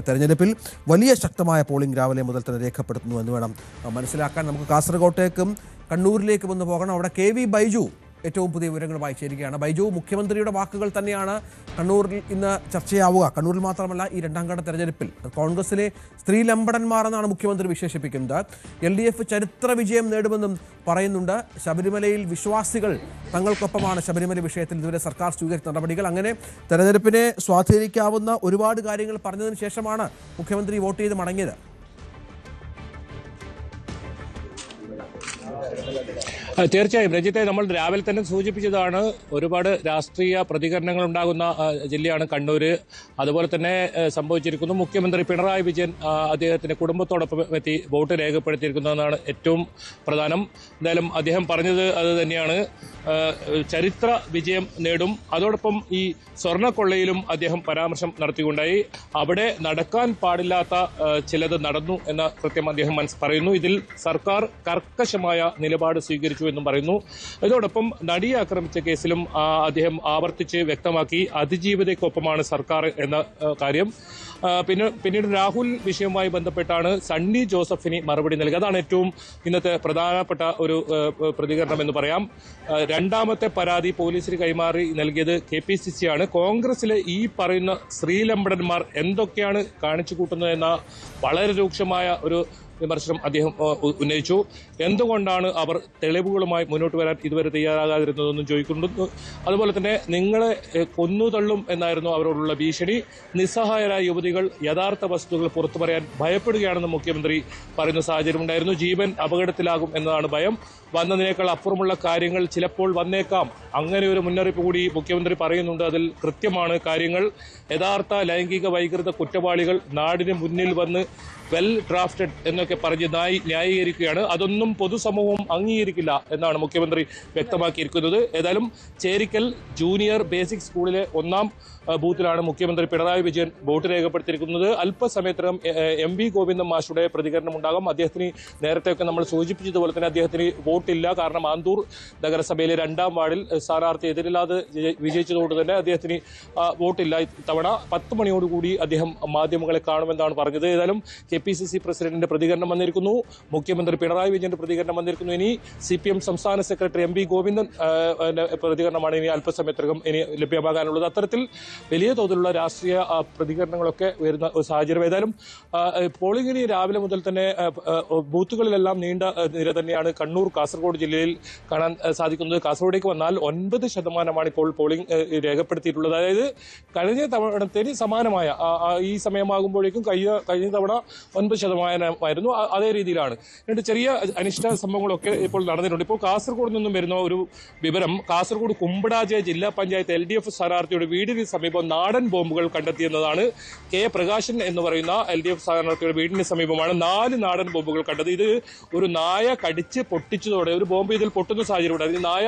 തെരഞ്ഞെടുപ്പിൽ വലിയ ശക്തമായ പോളിംഗ് രാവിലെ മുതൽ തന്നെ രേഖപ്പെടുത്തുന്നു എന്ന് വേണം മനസ്സിലാക്കാൻ. നമുക്ക് കാസർഗോട്ടേക്കും കണ്ണൂരിലേക്കും ഒന്ന് പോകണം. അവിടെ KV ബൈജു ഏറ്റവും പുതിയ വിവരങ്ങളുമായി ചേരുകയാണ്. ബൈജു, മുഖ്യമന്ത്രിയുടെ വാക്കുകൾ തന്നെയാണ് കണ്ണൂരിൽ ഇന്ന് ചർച്ചയാവുക. കണ്ണൂരിൽ മാത്രമല്ല, ഈ രണ്ടാം ഘട്ട തെരഞ്ഞെടുപ്പിൽ കോൺഗ്രസിലെ സ്ത്രീ ലംബടന്മാർ എന്നാണ് മുഖ്യമന്ത്രി വിശേഷിപ്പിക്കുന്നത്. LDF ചരിത്ര വിജയം നേടുമെന്നും പറയുന്നുണ്ട്. ശബരിമലയിൽ വിശ്വാസികൾ തങ്ങൾക്കൊപ്പമാണ്. ശബരിമല വിഷയത്തിൽ ഇതുവരെ സർക്കാർ സ്വീകരിച്ച നടപടികൾ, അങ്ങനെ തെരഞ്ഞെടുപ്പിനെ സ്വാധീനിക്കാവുന്ന ഒരുപാട് കാര്യങ്ങൾ പറഞ്ഞതിന് ശേഷമാണ് മുഖ്യമന്ത്രി വോട്ട് ചെയ്ത് മടങ്ങിയത്. തീർച്ചയായും രഞ്ജിത്തെ, നമ്മൾ രാവിലെ തന്നെ സൂചിപ്പിച്ചതാണ്. ഒരുപാട് രാഷ്ട്രീയ പ്രതികരണങ്ങൾ ഉണ്ടാകുന്ന ജില്ലയാണ് കണ്ണൂർ. അതുപോലെ തന്നെ സംഭവിച്ചിരിക്കുന്നു. മുഖ്യമന്ത്രി പിണറായി വിജയൻ അദ്ദേഹത്തിന്റെ കുടുംബത്തോടൊപ്പം എത്തി വോട്ട് രേഖപ്പെടുത്തിയിരിക്കുന്നതെന്നാണ് ഏറ്റവും പ്രധാനം. എന്തായാലും അദ്ദേഹം പറഞ്ഞത് അത് തന്നെയാണ്, ചരിത്ര വിജയം നേടും. അതോടൊപ്പം ഈ സ്വർണ്ണക്കൊള്ളയിലും അദ്ദേഹം പരാമർശം നടത്തിക്കൊണ്ടായി. അവിടെ നടക്കാൻ പാടില്ലാത്ത ചിലത് നടന്നു എന്ന കൃത്യം അദ്ദേഹം പറയുന്നു. ഇതിൽ സർക്കാർ കർക്കശമായ നിലപാട് സ്വീകരിച്ചു എന്നും പറയുന്നു. ഇതോടൊപ്പം നടിയെ ആക്രമിച്ച കേസിലും അദ്ദേഹം ആവർത്തിച്ച് വ്യക്തമാക്കി അതിജീവിതയ്ക്കൊപ്പമാണ് സർക്കാർ എന്ന കാര്യം. പിന്നീട് രാഹുൽ വിഷയവുമായി ബന്ധപ്പെട്ടാണ് സണ്ണി ജോസഫിന് മറുപടി നൽകി. അതാണ് ഏറ്റവും ഇന്നത്തെ പ്രധാനപ്പെട്ട ഒരു പ്രതികരണം എന്ന് പറയാം. രണ്ടാമത്തെ പരാതി പോലീസിന് കൈമാറി നൽകിയത് KPCC ആണ്. കോൺഗ്രസിലെ ഈ പറയുന്ന സ്ത്രീലംബടന്മാർ എന്തൊക്കെയാണ് കാണിച്ചു കൂട്ടുന്നത് എന്ന വളരെ രൂക്ഷമായ ഒരു വിമർശനം അദ്ദേഹം ഉന്നയിച്ചു. എന്തുകൊണ്ടാണ് അവർ തെളിവുകളുമായി മുന്നോട്ട് വരാൻ ഇതുവരെ തയ്യാറാകാതിരുന്നതെന്നും ചോദിക്കുന്നു. അതുപോലെ തന്നെ നിങ്ങളെ കൊന്നുതള്ളും എന്നായിരുന്നു അവരോടുള്ള ഭീഷണി. നിസ്സഹായരായ യുവതികൾ യഥാർത്ഥ വസ്തുതകൾ പുറത്തു പറയാൻ ഭയപ്പെടുകയാണെന്ന് മുഖ്യമന്ത്രി പറയുന്ന സാഹചര്യം ഉണ്ടായിരുന്നു. ജീവൻ അപകടത്തിലാകും എന്നതാണ് ഭയം. വന്നതിനേക്കാൾ അപ്പുറമുള്ള കാര്യങ്ങൾ ചിലപ്പോൾ വന്നേക്കാം. അങ്ങനെ ഒരു മുന്നറിയിപ്പ് കൂടി മുഖ്യമന്ത്രി പറയുന്നുണ്ട്. അതിൽ കൃത്യമാണ് കാര്യങ്ങൾ. യഥാർത്ഥ ലൈംഗിക വൈകൃത കുറ്റവാളികൾ നാടിന് മുന്നിൽ വന്ന് വെൽ ഡ്രാഫ്റ്റഡ് എന്നൊക്കെ പറഞ്ഞ് ന്യായീകരിക്കുകയാണ്. അതൊന്നും പൊതുസമൂഹം അംഗീകരിക്കില്ല എന്നാണ് മുഖ്യമന്ത്രി വ്യക്തമാക്കിയിരിക്കുന്നത്. ഏതായാലും ചേരിക്കൽ ജൂനിയർ ബേസിക് സ്കൂളിലെ 1ാം ബൂത്തിലാണ് മുഖ്യമന്ത്രി പിണറായി വിജയൻ വോട്ട് രേഖപ്പെടുത്തിയിരിക്കുന്നത്. അല്പസമയത്തിനകം MV ഗോവിന്ദൻ മാഷുടെ പ്രതികരണം ഉണ്ടാകും. അദ്ദേഹത്തിന് നേരത്തെയൊക്കെ നമ്മൾ സൂചിപ്പിച്ചതുപോലെ തന്നെ അദ്ദേഹത്തിന് വോട്ടില്ല. കാരണം ആന്തൂർ നഗരസഭയിലെ 2ാം വാർഡിൽ സ്ഥാനാർത്ഥി എതിരില്ലാതെ വിജയിച്ചതുകൊണ്ട് തന്നെ അദ്ദേഹത്തിന് വോട്ടില്ല. ഇത്തവണ 10 മണിയോടുകൂടി അദ്ദേഹം മാധ്യമങ്ങളെ കാണുമെന്നാണ് പറഞ്ഞത്. ഏതായാലും KPCC പ്രസിഡന്റിന്റെ പ്രതികരണം വന്നിരിക്കുന്നു. മുഖ്യമന്ത്രി പിണറായി വിജയന്റെ പ്രതികരണം വന്നിരിക്കുന്നു. ഇനി CPM സംസ്ഥാന സെക്രട്ടറി MV ഗോവിന്ദൻ പ്രതികരണമാണ് ഇനി അല്പസമയത്തിനകം ഇനി ലഭ്യമാകാനുള്ളത്. അത്തരത്തിൽ വലിയ തോതിലുള്ള രാഷ്ട്രീയ പ്രതികരണങ്ങളൊക്കെ വരുന്ന ഒരു സാഹചര്യം. ഏതായാലും പോളിംഗിന് രാവിലെ മുതൽ തന്നെ ബൂത്തുകളിലെല്ലാം നീണ്ട നിര തന്നെയാണ് കണ്ണൂർ, കാസർഗോഡ് ജില്ലയിൽ കാണാൻ സാധിക്കുന്നത്. കാസർഗോഡേക്ക് വന്നാൽ 9% ഇപ്പോൾ പോളിംഗ് രേഖപ്പെടുത്തിയിട്ടുള്ളത്. അതായത് കഴിഞ്ഞ തവണത്തിന് സമാനമായ ഈ സമയമാകുമ്പോഴേക്കും കഴിഞ്ഞ തവണ 9% അതേ രീതിയിലാണ്. എന്നിട്ട് ചെറിയ അനിഷ്ട സംഭവങ്ങളൊക്കെ ഇപ്പോൾ നടന്നിട്ടുണ്ട്. ഇപ്പോൾ കാസർഗോഡ് നിന്നും വരുന്ന ഒരു വിവരം, കാസർഗോഡ് കുമ്പടാജയ ജില്ലാ പഞ്ചായത്ത് LDF സ്ഥാനാർത്ഥിയുടെ വീടിന് സമീപം നാടൻ ബോംബുകൾ കണ്ടെത്തിയെന്നതാണ്. K പ്രകാശൻ എന്ന് പറയുന്ന LDF സ്ഥാനാർത്ഥിയുടെ വീടിന് സമീപമാണ് 4 നാടൻ ബോംബുകൾ കണ്ടത്. ഇത് ഒരു നായ കടിച്ച് പൊട്ടിച്ചതോടെ ഒരു ബോംബ് ഇതിൽ പൊട്ടുന്ന സാഹചര്യം ഉണ്ടായിരുന്നു. നായ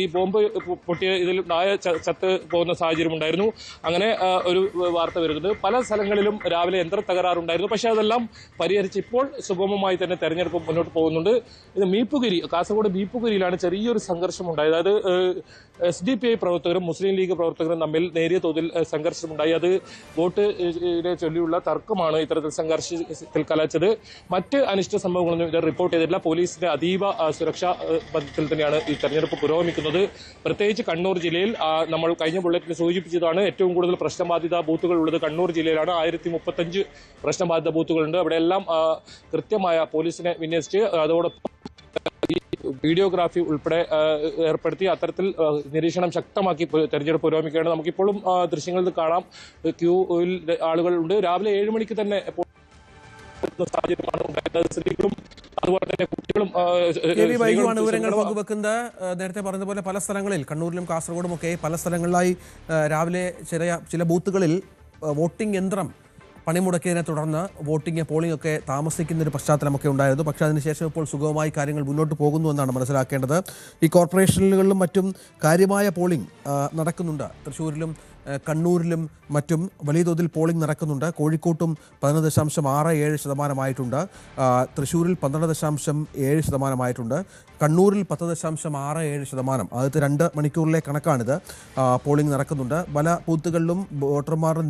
ഈ ബോംബ് പൊട്ടിയ ഇതിൽ നായ ചത്ത് പോകുന്ന സാഹചര്യം ഉണ്ടായിരുന്നു. അങ്ങനെ ഒരു വാർത്ത വരുന്നത്. പല സ്ഥലങ്ങളിലും രാവിലെ യന്ത്ര തകരാറുണ്ടായിരുന്നു. പക്ഷേ അതെല്ലാം പരിഹരിച്ച് ഇപ്പോൾ സുഗമമായി തന്നെ തെരഞ്ഞെടുപ്പ് മുന്നോട്ട് പോകുന്നുണ്ട്. ഇത് മീപ്പുഗിരി, കാസർഗോഡ് മീപ്പുഗിരിയിലാണ് ചെറിയൊരു സംഘർഷം ഉണ്ടായത്. അതായത് SDPI പ്രവർത്തകരും മുസ്ലിം ലീഗ് പ്രവർത്തകരും തമ്മിൽ നേരിയ തോതിൽ സംഘർഷമുണ്ടായി. അത് വോട്ടിനെ ചൊല്ലിയുള്ള തർക്കമാണ് ഇത്തരത്തിൽ സംഘർഷത്തിൽ കലാച്ചത്. മറ്റ് അനിഷ്ട സംഭവങ്ങളൊന്നും ഇത് റിപ്പോർട്ട് ചെയ്തിട്ടില്ല. പോലീസിന്റെ അതീവ സുരക്ഷാ പദ്ധതിയിൽ തന്നെയാണ് ഈ തെരഞ്ഞെടുപ്പ് പുരോഗമിക്കുന്നത്. പ്രത്യേകിച്ച് കണ്ണൂർ ജില്ലയിൽ നമ്മൾ കഴിഞ്ഞ ബുള്ളറ്റിൽ സൂചിപ്പിച്ചതാണ്, ഏറ്റവും കൂടുതൽ പ്രശ്നബാധിത ബൂത്തുകൾ ഉള്ളത് കണ്ണൂർ ജില്ലയിലാണ്. 1035 പ്രശ്നബാധിത ബൂത്തുകളുണ്ട്. അവിടെയെല്ലാം കൃത്യമായ പോലീസിനെ വിന്യസിച്ച് അതോടൊപ്പം ഈ വീഡിയോഗ്രാഫി ഉൾപ്പെടെ ഏർപ്പെടുത്തി അത്തരത്തിൽ നിരീക്ഷണം ശക്തമാക്കി തെരഞ്ഞെടുപ്പ് പുരോഗമിക്കുകയാണ്. നമുക്കിപ്പോഴും ദൃശ്യങ്ങളിൽ കാണാം, ക്യൂവിൽ ആളുകളുണ്ട്. രാവിലെ 7 മണിക്ക് തന്നെ സാഹചര്യമാണ് ഉണ്ടായത്. സ്ത്രീകളും അതുപോലെ തന്നെ കുട്ടികളും വിവരങ്ങൾ പങ്കുവെക്കുന്നത്. നേരത്തെ പറഞ്ഞതുപോലെ പല സ്ഥലങ്ങളിൽ കണ്ണൂരിലും കാസർഗോഡും ഒക്കെ പല സ്ഥലങ്ങളിലായി രാവിലെ ചില ബൂത്തുകളിൽ വോട്ടിംഗ് യന്ത്രം പണിമുടക്കിയതിനെ തുടർന്ന് പോളിംഗ് ഒക്കെ താമസിക്കുന്നൊരു പശ്ചാത്തലമൊക്കെ ഉണ്ടായിരുന്നു. പക്ഷേ അതിനുശേഷം ഇപ്പോൾ സുഗമമായി കാര്യങ്ങൾ മുന്നോട്ട് പോകുന്നു എന്നാണ് മനസ്സിലാക്കേണ്ടത്. ഈ കോർപ്പറേഷനുകളിലും മറ്റും കാര്യമായ പോളിംഗ് നടക്കുന്നുണ്ട്. തൃശ്ശൂരിലും കണ്ണൂരിലും മറ്റും വലിയ തോതിൽ പോളിംഗ് നടക്കുന്നുണ്ട്. കോഴിക്കോട്ടും 11.67%, തൃശ്ശൂരിൽ 12.7%, കണ്ണൂരിൽ 10.67%. ആദ്യത്തെ 2 മണിക്കൂറിലെ കണക്കാണിത്. പോളിംഗ് നടക്കുന്നുണ്ട്. പല ബൂത്തുകളിലും വോട്ടർമാരുടെ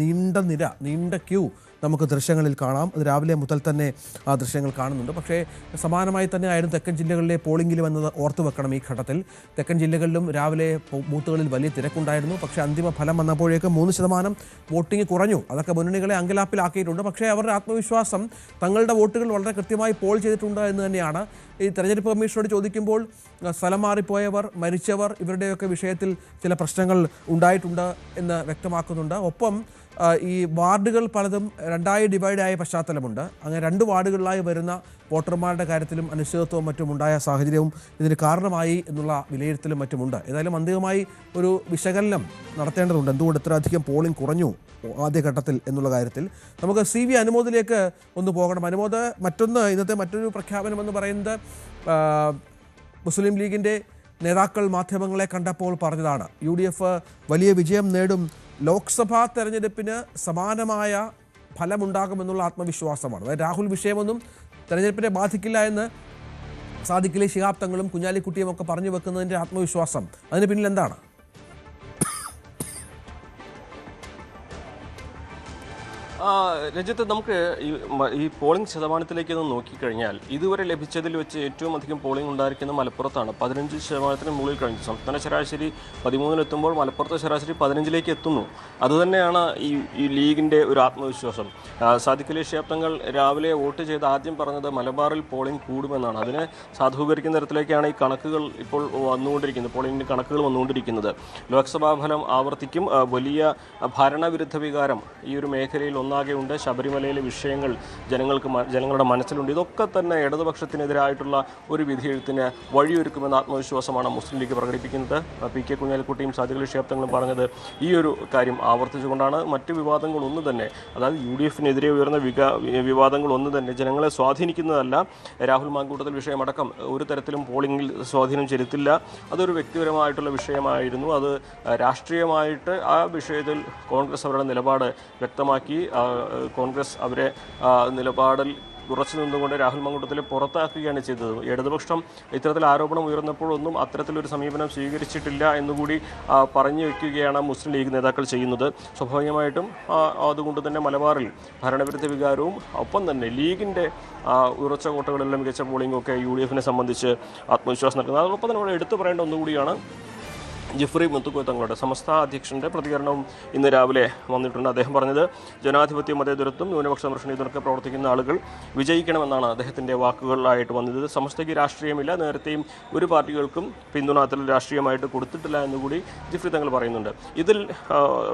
നീണ്ട ക്യൂ നമുക്ക് ദൃശ്യങ്ങളിൽ കാണാം. അത് രാവിലെ മുതൽ തന്നെ ആ ദൃശ്യങ്ങൾ കാണുന്നുണ്ട്. പക്ഷേ സമാനമായി തന്നെ ആയിരുന്നു തെക്കൻ ജില്ലകളിലെ പോളിംഗിലും എന്നത് ഓർത്തു വെക്കണം. ഈ ഘട്ടത്തിൽ തെക്കൻ ജില്ലകളിലും രാവിലെ ബൂത്തുകളിൽ വലിയ തിരക്കുണ്ടായിരുന്നു. പക്ഷേ അന്തിമ ഫലം വന്നപ്പോഴേക്കും 3% വോട്ടിംഗ് കുറഞ്ഞു. അതൊക്കെ മുന്നണികളെ അങ്കലാപ്പിലാക്കിയിട്ടുണ്ട്. പക്ഷേ അവരുടെ ആത്മവിശ്വാസം തങ്ങളുടെ വോട്ടുകൾ വളരെ കൃത്യമായി പോൾ ചെയ്തിട്ടുണ്ട് എന്ന് തന്നെയാണ്. ഈ തെരഞ്ഞെടുപ്പ് കമ്മീഷനോട് ചോദിക്കുമ്പോൾ സ്ഥലം മാറിപ്പോയവർ, മരിച്ചവർ, ഇവരുടെയൊക്കെ വിഷയത്തിൽ ചില പ്രശ്നങ്ങൾ ഉണ്ടായിട്ടുണ്ട് എന്ന് വ്യക്തമാക്കുന്നുണ്ട്. ഒപ്പം ഈ വാർഡുകൾ പലതും 2ആയി ഡിവൈഡായ പശ്ചാത്തലമുണ്ട്. അങ്ങനെ 2 വാർഡുകളിലായി വരുന്ന വോട്ടർമാരുടെ കാര്യത്തിലും അനിശ്ചിതത്വവും മറ്റും ഉണ്ടായ സാഹചര്യവും ഇതിന് കാരണമായി എന്നുള്ള വിലയിരുത്തലും മറ്റുമുണ്ട്. ഏതായാലും അന്തിമമായി ഒരു വിശകലനം നടത്തേണ്ടതുണ്ട്. എന്തുകൊണ്ട് ഇത്രയധികം പോളിംഗ് കുറഞ്ഞു ആദ്യഘട്ടത്തിൽ എന്നുള്ള കാര്യത്തിൽ. നമുക്ക് CV അനുമോദിലേക്ക് ഒന്ന് പോകണം. അനുമോദ്, ഇന്നത്തെ മറ്റൊരു പ്രഖ്യാപനം എന്ന് പറയുന്നത് മുസ്ലിം ലീഗിൻ്റെ നേതാക്കൾ മാധ്യമങ്ങളെ കണ്ടപ്പോൾ പറഞ്ഞതാണ്, UDF വലിയ വിജയം നേടും, ലോക്സഭാ തെരഞ്ഞെടുപ്പിന് സമാനമായ ഫലമുണ്ടാകുമെന്നുള്ള ആത്മവിശ്വാസമാണ്. അതായത് രാഹുൽ വിഷയമൊന്നും തെരഞ്ഞെടുപ്പിനെ ബാധിക്കില്ല എന്ന് സാദിഖലി ശിഹാബ് തങ്ങളും കുഞ്ഞാലിക്കുട്ടിയും ഒക്കെ പറഞ്ഞു വെക്കുന്നതിൻ്റെ ആത്മവിശ്വാസം, അതിന് പിന്നിൽ എന്താണ്? രഞ്ജിത്ത്, നമുക്ക് ഈ പോളിംഗ് ശതമാനത്തിലേക്ക് ഒന്ന് നോക്കിക്കഴിഞ്ഞാൽ ഇതുവരെ ലഭിച്ചതിൽ വെച്ച് ഏറ്റവും അധികം പോളിംഗ് ഉണ്ടായിരിക്കുന്ന മലപ്പുറത്താണ്. 15% മുകളിൽ കഴിഞ്ഞു. സംസ്ഥാന ശരാശരി 13-ലെത്തുമ്പോൾ മലപ്പുറത്തെ ശരാശരി 15-ലേക്ക് എത്തുന്നു. അതുതന്നെയാണ് ഈ ലീഗിൻ്റെ ഒരു ആത്മവിശ്വാസം. സാദിഖലി ശിഹാബ് തങ്ങൾ രാവിലെ വോട്ട് ചെയ്ത് ആദ്യം പറഞ്ഞത് മലബാറിൽ പോളിംഗ് കൂടുമെന്നാണ്. അതിനെ സാധൂകരിക്കുന്ന തരത്തിലേക്കാണ് ഈ കണക്കുകൾ ഇപ്പോൾ വന്നുകൊണ്ടിരിക്കുന്നത്, പോളിംഗിൻ്റെ കണക്കുകൾ വന്നുകൊണ്ടിരിക്കുന്നത്. ലോക്സഭാ ഫലം ആവർത്തിക്കും. വലിയ ഭരണവിരുദ്ധ വികാരം ഈ ഒരു മേഖലയിൽ ഒന്നാകെയുണ്ട്. ശബരിമലയിലെ വിഷയങ്ങൾ ജനങ്ങളുടെ മനസ്സിലുണ്ട്. ഇതൊക്കെ തന്നെ ഇടതുപക്ഷത്തിനെതിരായിട്ടുള്ള ഒരു വിധിയെഴുത്തിന് വഴിയൊരുക്കുമെന്ന ആത്മവിശ്വാസമാണ് മുസ്ലിം ലീഗ് പ്രകടിപ്പിക്കുന്നത്. PK കുഞ്ഞാലിക്കുട്ടിയും സാദിഖലി ശിഹാബ് തങ്ങളും പറഞ്ഞത് ഈ ഒരു കാര്യം ആവർത്തിച്ചുകൊണ്ടാണ്. മറ്റ് വിവാദങ്ങളൊന്നും തന്നെ, അതായത് UDFനെതിരെ ഉയർന്ന വിവാദങ്ങളൊന്നും തന്നെ ജനങ്ങളെ സ്വാധീനിക്കുന്നതല്ല. രാഹുൽ മാങ്കൂട്ടത്തിൽ വിഷയമടക്കം ഒരു തരത്തിലും പോളിംഗിൽ സ്വാധീനം ചെലുത്തില്ല. അതൊരു വ്യക്തിപരമായിട്ടുള്ള വിഷയമായിരുന്നു. അത് രാഷ്ട്രീയമായിട്ട് ആ വിഷയത്തിൽ കോൺഗ്രസ് അവരുടെ നിലപാട് വ്യക്തമാക്കി. കോൺഗ്രസ് അവരെ നിലപാടിൽ ഉറച്ചു നിന്നുകൊണ്ട് രാഹുൽ മാങ്കൂട്ടത്തിലെ പുറത്താക്കുകയാണ് ചെയ്തത്. ഇടതുപക്ഷം ഇത്തരത്തിൽ ആരോപണം ഉയർന്നപ്പോഴൊന്നും അത്തരത്തിലൊരു സമീപനം സ്വീകരിച്ചിട്ടില്ല എന്നുകൂടി പറഞ്ഞു വയ്ക്കുകയാണ് മുസ്ലിം ലീഗ് നേതാക്കൾ ചെയ്യുന്നത്. സ്വാഭാവികമായിട്ടും അതുകൊണ്ട് തന്നെ മലബാറിൽ ഭരണവിരുദ്ധ വികാരവും ഒപ്പം തന്നെ ലീഗിൻ്റെ ഉറച്ച കോട്ടകളിലെ മികച്ച പോളിംഗും ഒക്കെ UDFനെ സംബന്ധിച്ച് ആത്മവിശ്വാസം നൽകുന്നത്. അതോടൊപ്പം തന്നെ നമ്മൾ എടുത്തു പറയേണ്ട ഒന്നുകൂടിയാണ് ജിഫ്രി മുത്തുക്കോയ തങ്ങളുടെ സമസ്ത അധ്യക്ഷൻ്റെ പ്രതികരണവും ഇന്ന് രാവിലെ വന്നിട്ടുണ്ട്. അദ്ദേഹം പറഞ്ഞത് ജനാധിപത്യ മതേതരത്വം ന്യൂനപക്ഷ സംരക്ഷണത്തിനൊക്കെ പ്രവർത്തിക്കുന്ന ആളുകൾ വിജയിക്കണമെന്നാണ് അദ്ദേഹത്തിൻ്റെ വാക്കുകളിലായിട്ട് വന്നത്. സമസ്തയ്ക്ക് രാഷ്ട്രീയമില്ല, നേരത്തെയും ഒരു പാർട്ടികൾക്കും പിന്തുണ അത്തരം രാഷ്ട്രീയമായിട്ട് കൊടുത്തിട്ടില്ല എന്നുകൂടി ജിഫ്രി തങ്ങൾ പറയുന്നുണ്ട്. ഇതിൽ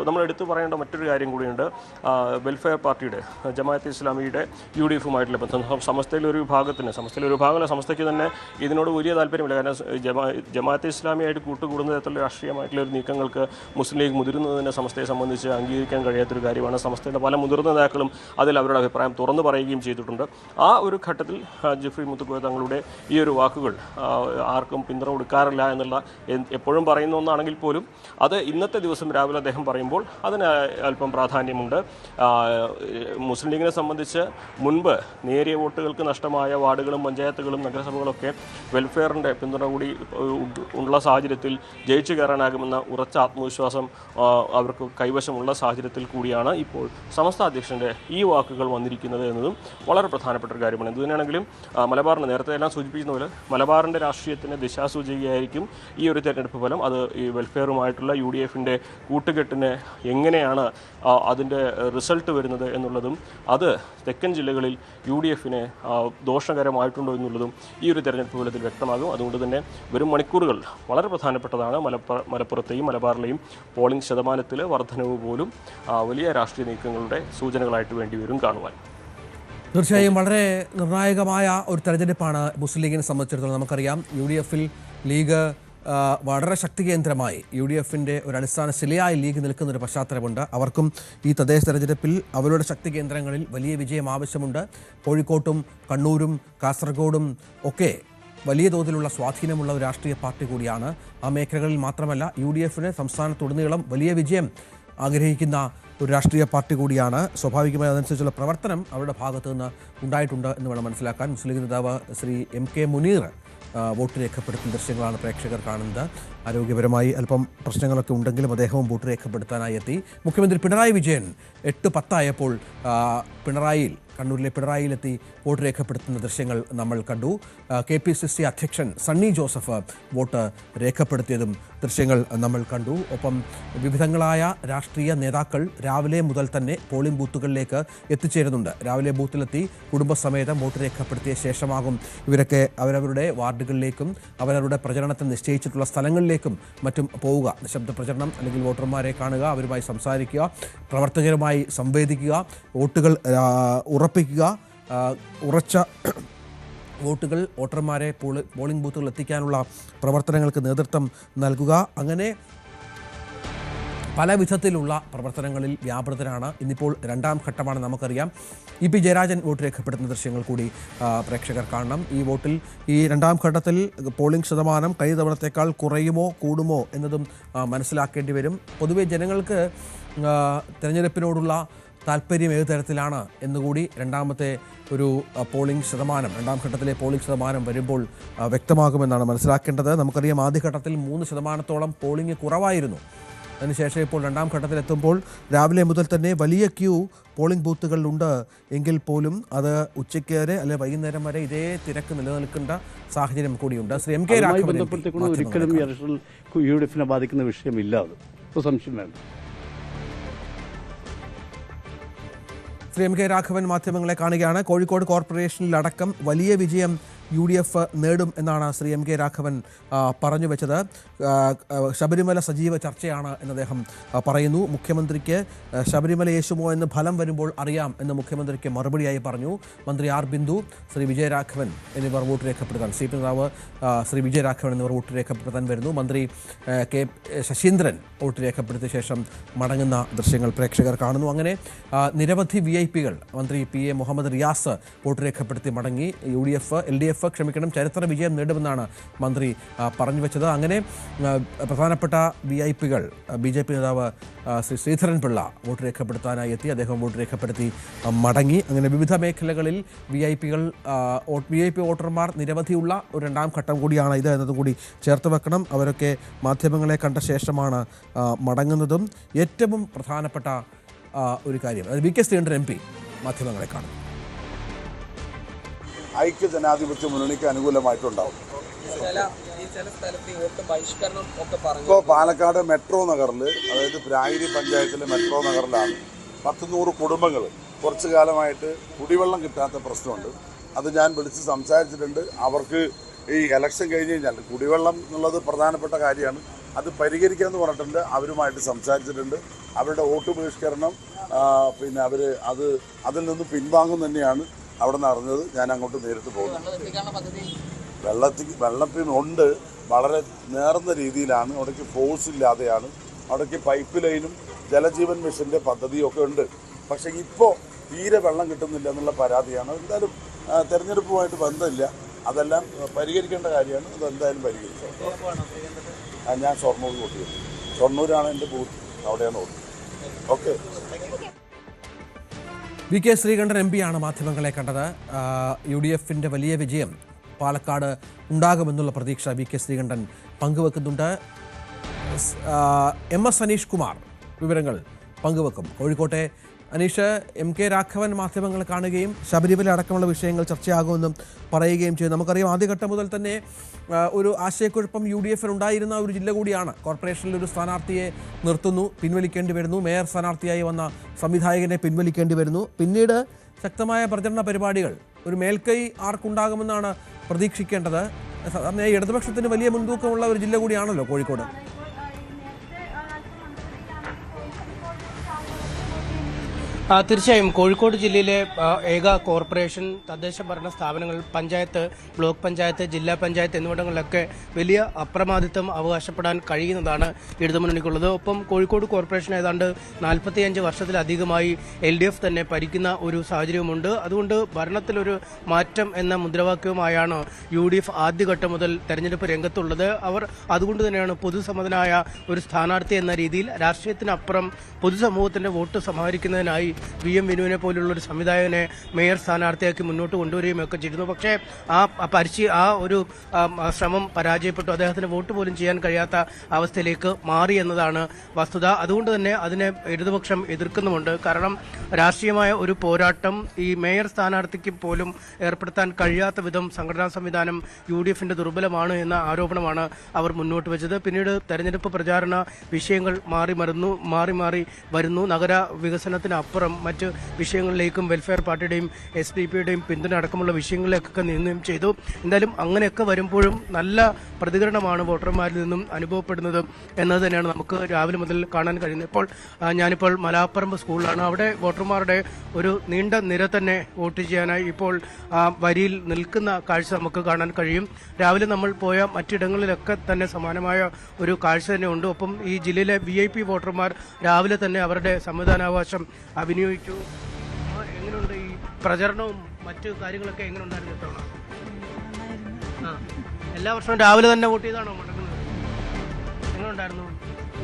നമ്മൾ എടുത്തു പറയേണ്ട മറ്റൊരു കാര്യം കൂടിയുണ്ട്. വെൽഫെയർ പാർട്ടിയുടെ ജമാഅത്തെ ഇസ്ലാമിയുടെ UDFുമായിട്ടുള്ള ബന്ധം. സമസ്തയിലെ ഒരു വിഭാഗമല്ല, സമസ്തയ്ക്ക് തന്നെ ഇതിനോട് വലിയ താല്പര്യമില്ല. കാരണം ജമാഅത്തെ ഇസ്ലാമിയായിട്ട് കൂട്ടുകൂടുന്ന തരത്തിലുള്ള രാഷ്ട്രീയമായിട്ടുള്ള ഒരു നീക്കങ്ങൾക്ക് മുസ്ലിം ലീഗ് മുതിരുന്നതിനെ സമസ്തയെ സംബന്ധിച്ച് അംഗീകരിക്കാൻ കഴിയാത്തൊരു കാര്യമാണ്. സമസ്തയുടെ പല മുതിർന്ന നേതാക്കളും അതിൽ അവരുടെ അഭിപ്രായം തുറന്നു പറയുകയും ചെയ്തിട്ടുണ്ട്. ആ ഒരു ഘട്ടത്തിൽ ജിഫ്രി മുത്തുക്കോയ തങ്ങളുടെ ഈ ഒരു വാക്കുകൾ ആർക്കും പിന്തുണ കൊടുക്കാറില്ല എന്നുള്ള എപ്പോഴും പറയുന്ന ഒന്നാണെങ്കിൽ പോലും അത് ഇന്നത്തെ ദിവസം രാവിലെ അദ്ദേഹം പറയുമ്പോൾ അതിന് അല്പം പ്രാധാന്യമുണ്ട്. മുസ്ലിം ലീഗിനെ സംബന്ധിച്ച് മുൻപ് നേരിയ വോട്ടുകൾക്ക് നഷ്ടമായ വാർഡുകളും പഞ്ചായത്തുകളും നഗരസഭകളൊക്കെ വെൽഫെയറിൻ്റെ പിന്തുണ കൂടി ഉള്ള സാഹചര്യത്തിൽ ജയിച്ചു കയറാനാകുമെന്ന ഉറച്ച ആത്മവിശ്വാസം അവർക്ക് കൈവശമുള്ള സാഹചര്യത്തിൽ കൂടിയാണ് ഇപ്പോൾ സമസ്ത അധ്യക്ഷൻ്റെ ഈ വാക്കുകൾ വന്നിരിക്കുന്നത് എന്നതും വളരെ പ്രധാനപ്പെട്ട ഒരു കാര്യമാണ്. എന്തുതന്നെയാണെങ്കിലും മലബാറിന് നേരത്തെ എല്ലാം സൂചിപ്പിക്കുന്ന പോലെ മലബാറിൻ്റെ രാഷ്ട്രീയത്തിന് ദിശാസൂചികയായിരിക്കും ഈ ഒരു തെരഞ്ഞെടുപ്പ് ഫലം. അത് ഈ വെൽഫെയറുമായിട്ടുള്ള UDFൻ്റെ കൂട്ടുകെട്ടിന് എങ്ങനെയാണ് അതിൻ്റെ റിസൾട്ട് വരുന്നത് എന്നുള്ളതും അത് തെക്കൻ ജില്ലകളിൽ UDFന് ദോഷകരമായിട്ടുണ്ടോ എന്നുള്ളതും ഈ ഒരു തെരഞ്ഞെടുപ്പ് ഫലത്തിൽ വ്യക്തമാകും. അതുകൊണ്ട് തന്നെ വരും മണിക്കൂറുകൾ വളരെ പ്രധാനപ്പെട്ടതാണ്. മലപ്പുറത്തെയും മലബാറിലെയും പോളിംഗ് ശതമാനത്തിൽ വർധനവ് പോലും വലിയ രാഷ്ട്രീയ നീക്കങ്ങളുടെ സൂചനകളായിട്ട് വേണ്ടിവരും കാണുവാൻ. തീർച്ചയായും വളരെ നിർണായകമായ ഒരു തെരഞ്ഞെടുപ്പാണ് മുസ്ലിം ലീഗിനെ സംബന്ധിച്ചിടത്തോളം. നമുക്കറിയാം UDFിൽ ലീഗ് വളരെ ശക്തി കേന്ദ്രമായി UDFിൻ്റെ ഒരു അടിസ്ഥാന ശിലയായി ലീഗ് നിൽക്കുന്നൊരു പശ്ചാത്തലമുണ്ട്. അവർക്കും ഈ തദ്ദേശ തെരഞ്ഞെടുപ്പിൽ അവരുടെ ശക്തി കേന്ദ്രങ്ങളിൽ വലിയ വിജയം ആവശ്യമുണ്ട്. കോഴിക്കോട്ടും കണ്ണൂരും കാസർഗോഡും ഒക്കെ വലിയ തോതിലുള്ള സ്വാധീനമുള്ള ഒരു രാഷ്ട്രീയ പാർട്ടി കൂടിയാണ്. ആ മേഖലകളിൽ മാത്രമല്ല UDFിന് സംസ്ഥാനത്തുടനീളം വലിയ വിജയം ആഗ്രഹിക്കുന്ന ഒരു രാഷ്ട്രീയ പാർട്ടി കൂടിയാണ്. സ്വാഭാവികമായി അതനുസരിച്ചുള്ള പ്രവർത്തനം അവരുടെ ഭാഗത്തു നിന്ന് ഉണ്ടായിട്ടുണ്ട് എന്ന് വേണം മനസ്സിലാക്കാൻ. മുസ്ലിം ലീഗ് നേതാവ് ശ്രീ MK മുനീർ വോട്ട് രേഖപ്പെടുത്തുന്ന ദൃശ്യങ്ങളാണ് പ്രേക്ഷകർ കാണുന്നത്. ആരോഗ്യപരമായി അല്പം പ്രശ്നങ്ങളൊക്കെ ഉണ്ടെങ്കിലും അദ്ദേഹവും വോട്ട് രേഖപ്പെടുത്താനായി എത്തി. മുഖ്യമന്ത്രി പിണറായി വിജയൻ 8:10 ആയപ്പോൾ കണ്ണൂരിലെ പിണറായിയിലെത്തി വോട്ട് രേഖപ്പെടുത്തുന്ന ദൃശ്യങ്ങൾ നമ്മൾ കണ്ടു. KPCC അധ്യക്ഷൻ സണ്ണി ജോസഫ് വോട്ട് രേഖപ്പെടുത്തിയതും ദൃശ്യങ്ങൾ നമ്മൾ കണ്ടു. ഒപ്പം വിവിധങ്ങളായ രാഷ്ട്രീയ നേതാക്കൾ രാവിലെ മുതൽ തന്നെ പോളിംഗ് ബൂത്തുകളിലേക്ക് എത്തിച്ചേരുന്നുണ്ട്. രാവിലെ ബൂത്തിലെത്തി കുടുംബസമേതം വോട്ട് രേഖപ്പെടുത്തിയ ശേഷമാകും ഇവരൊക്കെ അവരവരുടെ വാർഡുകളിലേക്കും അവരവരുടെ പ്രചരണത്തിന് നിശ്ചയിച്ചിട്ടുള്ള സ്ഥലങ്ങളിലേക്കും മറ്റും പോവുക. നിശബ്ദ പ്രചരണം അല്ലെങ്കിൽ വോട്ടർമാരെ കാണുക, അവരുമായി സംസാരിക്കുക, പ്രവർത്തകരുമായി സംവേദിക്കുക, വോട്ടുകൾ ഉറപ്പിക്കുക, ഉറച്ച വോട്ടുകൾ വോട്ടർമാരെ പോളിംഗ് ബൂത്തുകളിൽ എത്തിക്കാനുള്ള പ്രവർത്തനങ്ങൾക്ക് നേതൃത്വം നൽകുക. അങ്ങനെ പല വിധത്തിലുള്ള പ്രവർത്തനങ്ങളിൽ വ്യാപൃതരാണ്. ഇന്നിപ്പോൾ 2ാം ഘട്ടമാണ് നമുക്കറിയാം. EP ജയരാജൻ വോട്ട് രേഖപ്പെടുത്തുന്ന ദൃശ്യങ്ങൾ കൂടി പ്രേക്ഷകർ കാണണം. ഈ വോട്ടിൽ ഈ 2ാം ഘട്ടത്തിൽ പോളിംഗ് ശതമാനം കഴിഞ്ഞ തവണത്തേക്കാൾ കുറയുമോ കൂടുമോ എന്നതും മനസ്സിലാക്കേണ്ടി വരും. പൊതുവെ ജനങ്ങൾക്ക് തിരഞ്ഞെടുപ്പിനോടുള്ള താല്പര്യം ഏത് തരത്തിലാണ് എന്നുകൂടി രണ്ടാമത്തെ ഒരു പോളിംഗ് ശതമാനം 2ാം ഘട്ടത്തിലെ പോളിംഗ് ശതമാനം വരുമ്പോൾ വ്യക്തമാകുമെന്നാണ് മനസ്സിലാക്കേണ്ടത്. നമുക്കറിയാം ആദ്യഘട്ടത്തിൽ 3% പോളിംഗ് കുറവായിരുന്നു. അതിനുശേഷം ഇപ്പോൾ 2ാം ഘട്ടത്തിലെത്തുമ്പോൾ രാവിലെ മുതൽ തന്നെ വലിയ ക്യൂ പോളിംഗ് ബൂത്തുകളിലുണ്ട് എങ്കിൽ പോലും അത് ഉച്ചയ്ക്ക് വരെ അല്ലെ വൈകുന്നേരം വരെ ഇതേ തിരക്ക് നിലനിൽക്കേണ്ട സാഹചര്യം കൂടിയുണ്ട്. ശ്രീ MK രാഘവൻ ഒരിക്കലും UDF ബാധിക്കുന്ന വിഷയമില്ല, അത് സംശയം വേണ്ട. ശ്രീ MK രാഘവൻ മാധ്യമങ്ങളെ കാണുകയാണ്. കോഴിക്കോട് കോർപ്പറേഷനിലടക്കം വലിയ വിജയം UDF നേടും എന്നാണ് ശ്രീ MK രാഘവൻ പറഞ്ഞു വെച്ചത്. ശബരിമല സജീവ ചർച്ചയാണ് എന്ന് അദ്ദേഹം പറയുന്നു. മുഖ്യമന്ത്രിക്ക് ശബരിമല യേശുമോ എന്ന് ഫലം വരുമ്പോൾ അറിയാം എന്ന് മുഖ്യമന്ത്രിക്ക് മറുപടിയായി പറഞ്ഞു. മന്ത്രി R ബിന്ദു, ശ്രീ വിജയരാഘവൻ എന്നിവർ വോട്ട് രേഖപ്പെടുത്താൻ, CPM നേതാവ് ശ്രീ വിജയരാഘവൻ എന്നിവർ വോട്ട് രേഖപ്പെടുത്താൻ വരുന്നു. മന്ത്രി K ശശീന്ദ്രൻ വോട്ട് രേഖപ്പെടുത്തിയ ശേഷം മടങ്ങുന്ന ദൃശ്യങ്ങൾ പ്രേക്ഷകർ കാണുന്നു. അങ്ങനെ നിരവധി VIP-കൾ മന്ത്രി PA മുഹമ്മദ് റിയാസ് വോട്ട് രേഖപ്പെടുത്തി മടങ്ങി. LDF ചരിത്ര വിജയം നേടുമെന്നാണ് മന്ത്രി പറഞ്ഞു വെച്ചത്. അങ്ങനെ പ്രധാനപ്പെട്ട VIP-കൾ BJP നേതാവ് ശ്രീ ശ്രീധരൻ പിള്ള വോട്ട് രേഖപ്പെടുത്താനായി എത്തി. അദ്ദേഹം വോട്ട് രേഖപ്പെടുത്തി മടങ്ങി. അങ്ങനെ വിവിധ മേഖലകളിൽ VIP വോട്ടർമാർ നിരവധിയുള്ള ഒരു 2ാം ഘട്ടം കൂടിയാണ് ഇത് എന്നതും കൂടി ചേർത്ത് വെക്കണം. അവരൊക്കെ മാധ്യമങ്ങളെ കണ്ട ശേഷമാണ് മടങ്ങുന്നതും. ഏറ്റവും പ്രധാനപ്പെട്ട ഒരു കാര്യം അത് VK ശ്രീകണ്ഠൻ MP മാധ്യമങ്ങളെ കാണും. ഐക്യ ജനാധിപത്യ മുന്നണിക്ക് അനുകൂലമായിട്ടുണ്ടാവും. ഇപ്പോൾ പാലക്കാട് മെട്രോ നഗറിൽ, അതായത് പ്രായരി പഞ്ചായത്തിലെ മെട്രോ നഗറിലാണ് 100 കുടുംബങ്ങൾ കുറച്ചു കാലമായിട്ട് കുടിവെള്ളം കിട്ടാത്ത പ്രശ്നമുണ്ട്. അത് ഞാൻ വിളിച്ച് സംസാരിച്ചിട്ടുണ്ട്. അവർക്ക് ഈ ഇലക്ഷൻ കഴിഞ്ഞ് കഴിഞ്ഞാൽ കുടിവെള്ളം എന്നുള്ളത് പ്രധാനപ്പെട്ട കാര്യമാണ്, അത് പരിഹരിക്കാമെന്ന് പറഞ്ഞിട്ടുണ്ട്. അവരുമായിട്ട് സംസാരിച്ചിട്ടുണ്ട്. അവരുടെ വോട്ട് ബഹിഷ്കരണം പിന്നെ അവർ അതിൽ നിന്ന് പിൻവാങ്ങും തന്നെയാണ് അവിടെ നിന്ന് അറിഞ്ഞത്. ഞാൻ അങ്ങോട്ട് നേരിട്ട് പോകുന്നു. വെള്ളത്തിനുണ്ട്, വളരെ നേർന്ന രീതിയിലാണ്. അവിടേക്ക് ഫോഴ്സ് ഇല്ലാതെയാണ്. അവിടേക്ക് പൈപ്പ് ലൈനും ജലജീവൻ മിഷൻ്റെ പദ്ധതിയൊക്കെ ഉണ്ട്. പക്ഷേ ഇപ്പോൾ തീരെ വെള്ളം കിട്ടുന്നില്ല എന്നുള്ള പരാതിയാണ്. എന്തായാലും തെരഞ്ഞെടുപ്പുമായിട്ട് ബന്ധമില്ല, അതെല്ലാം പരിഹരിക്കേണ്ട കാര്യമാണ്. അതെന്തായാലും പരിഹരിക്കും. ഞാൻ ഷൊർണൂർ വോട്ട് ഷൊർണൂരാണ് എൻ്റെ ബൂത്ത്, അവിടെയാണ് vote. Okay. VK Sreekandan MP ആണ് മാധ്യമങ്ങളെ കണ്ടത്. UDF-ന്റെ വലിയ വിജയം പാലക്കാട് ഉണ്ടാകുമെന്നുള്ള പ്രതീക്ഷ VK ശ്രീകണ്ഠൻ പങ്കുവെക്കുന്നുണ്ട്. MS അനീഷ് കുമാർ വിവരങ്ങൾ പങ്കുവെക്കും. കോഴിക്കോട്ടെ അനീഷ്, MK രാഘവൻ മാധ്യമങ്ങൾ കാണുകയും ശബരിമല അടക്കമുള്ള വിഷയങ്ങൾ ചർച്ചയാകുമെന്നും പറയുകയും ചെയ്തു. നമുക്കറിയാം ആദ്യഘട്ടം മുതൽ തന്നെ ഒരു ആശയക്കുഴപ്പം UDF-ന് ഉണ്ടായിരുന്ന ഒരു ജില്ല കൂടിയാണ്. കോർപ്പറേഷനിൽ ഒരു സ്ഥാനാർത്ഥിയെ നിർത്തുന്നു, പിൻവലിക്കേണ്ടി വരുന്നു. മേയർ സ്ഥാനാർത്ഥിയായി വന്ന സംവിധായകനെ പിൻവലിക്കേണ്ടി വരുന്നു. പിന്നീട് ശക്തമായ പ്രചരണ പരിപാടികൾ, ഒരു മേൽക്കൈ ആർക്കുണ്ടാകുമെന്നാണ് പ്രതീക്ഷിക്കേണ്ടത്. ഇടതുപക്ഷത്തിന് വലിയ മുൻതൂക്കമുള്ള ഒരു ജില്ല കൂടിയാണല്ലോ കോഴിക്കോട്. തീർച്ചയായും കോഴിക്കോട് ജില്ലയിലെ ഏക കോർപ്പറേഷൻ, തദ്ദേശ ഭരണ സ്ഥാപനങ്ങൾ, പഞ്ചായത്ത്, ബ്ലോക്ക് പഞ്ചായത്ത്, ജില്ലാ പഞ്ചായത്ത് എന്നിവിടങ്ങളിലൊക്കെ വലിയ അപ്രമാദിത്വം അവകാശപ്പെടാൻ കഴിയുന്നതാണ് ഇടതുമുന്നണിക്കുള്ളത്. ഒപ്പം കോഴിക്കോട് കോർപ്പറേഷൻ ഏതാണ്ട് 45 വർഷത്തിലധികമായി LDF തന്നെ ഭരിക്കുന്ന ഒരു സാഹചര്യമുണ്ട്. അതുകൊണ്ട് ഭരണത്തിലൊരു മാറ്റം എന്ന മുദ്രാവാക്യവുമായാണ് UDF ആദ്യഘട്ടം മുതൽ തെരഞ്ഞെടുപ്പ് രംഗത്തുള്ളത്. അവർ അതുകൊണ്ട് തന്നെയാണ് പൊതുസമ്മതനായ ഒരു സ്ഥാനാർത്ഥി എന്ന രീതിയിൽ രാഷ്ട്രീയത്തിനപ്പുറം പൊതുസമൂഹത്തിന്റെ വോട്ട് സമാഹരിക്കുന്നതിനായി VM വിനുവിനെ പോലുള്ള ഒരു സംവിധായകനെ മേയർ സ്ഥാനാർത്ഥിയാക്കി മുന്നോട്ട് കൊണ്ടുവരികയും ഒക്കെ ചെയ്തിരുന്നു. പക്ഷേ ആ ഒരു ശ്രമം പരാജയപ്പെട്ടു. അദ്ദേഹത്തിന് വോട്ട് പോലും ചെയ്യാൻ കഴിയാത്ത അവസ്ഥയിലേക്ക് മാറി എന്നതാണ് വസ്തുത. അതുകൊണ്ട് തന്നെ അതിനെ ഇടതുപക്ഷം എതിർക്കുന്നുമുണ്ട്. കാരണം രാഷ്ട്രീയമായ ഒരു പോരാട്ടം ഈ മേയർ സ്ഥാനാർത്ഥിക്ക് പോലും ഏർപ്പെടുത്താൻ കഴിയാത്ത വിധം സംഘടനാ സംവിധാനം UDFന്റെ ദുർബലമാണ് എന്ന ആരോപണമാണ് അവർ മുന്നോട്ട് വെച്ചത്. പിന്നീട് തെരഞ്ഞെടുപ്പ് പ്രചാരണ വിഷയങ്ങൾ മാറി വരുന്നു. നഗര വികസനത്തിനപ്പുറം മറ്റ് വിഷയങ്ങളിലേക്കും വെൽഫെയർ പാർട്ടിയുടെയും SDP-യുടെയും പിന്തുണ അടക്കമുള്ള വിഷയങ്ങളിലേക്കൊക്കെ നീങ്ങുകയും ചെയ്തു. എന്തായാലും അങ്ങനെയൊക്കെ വരുമ്പോഴും നല്ല പ്രതികരണമാണ് വോട്ടർമാരിൽ നിന്നും അനുഭവപ്പെടുന്നത് എന്നത് തന്നെയാണ് നമുക്ക് രാവിലെ മുതൽ കാണാൻ കഴിയുന്നത്. ഞാനിപ്പോൾ മലാപ്പറമ്പ് സ്കൂളിലാണ്. അവിടെ വോട്ടർമാരുടെ ഒരു നീണ്ട നിര തന്നെ വോട്ട് ചെയ്യാനായി ഇപ്പോൾ വരിയിൽ നിൽക്കുന്ന കാഴ്ച നമുക്ക് കാണാൻ കഴിയും. രാവിലെ നമ്മൾ പോയ മറ്റിടങ്ങളിലൊക്കെ തന്നെ സമാനമായ ഒരു കാഴ്ച തന്നെ ഉണ്ട്. ഒപ്പം ഈ ജില്ലയിലെ VIP വോട്ടർമാർ രാവിലെ തന്നെ അവരുടെ സമ്മതിദാനാവകാശം വിനിയോഗിച്ചു. എങ്ങനെയുണ്ട് ഈ പ്രചരണവും മറ്റു കാര്യങ്ങളൊക്കെ എങ്ങനെ ഉണ്ടായിരുന്നു ഇത്തവണ? എല്ലാ വർഷവും രാവിലെ തന്നെ വോട്ട് ചെയ്താണോ നടക്കുന്നത്? എങ്ങനെ ഉണ്ടായിരുന്നു?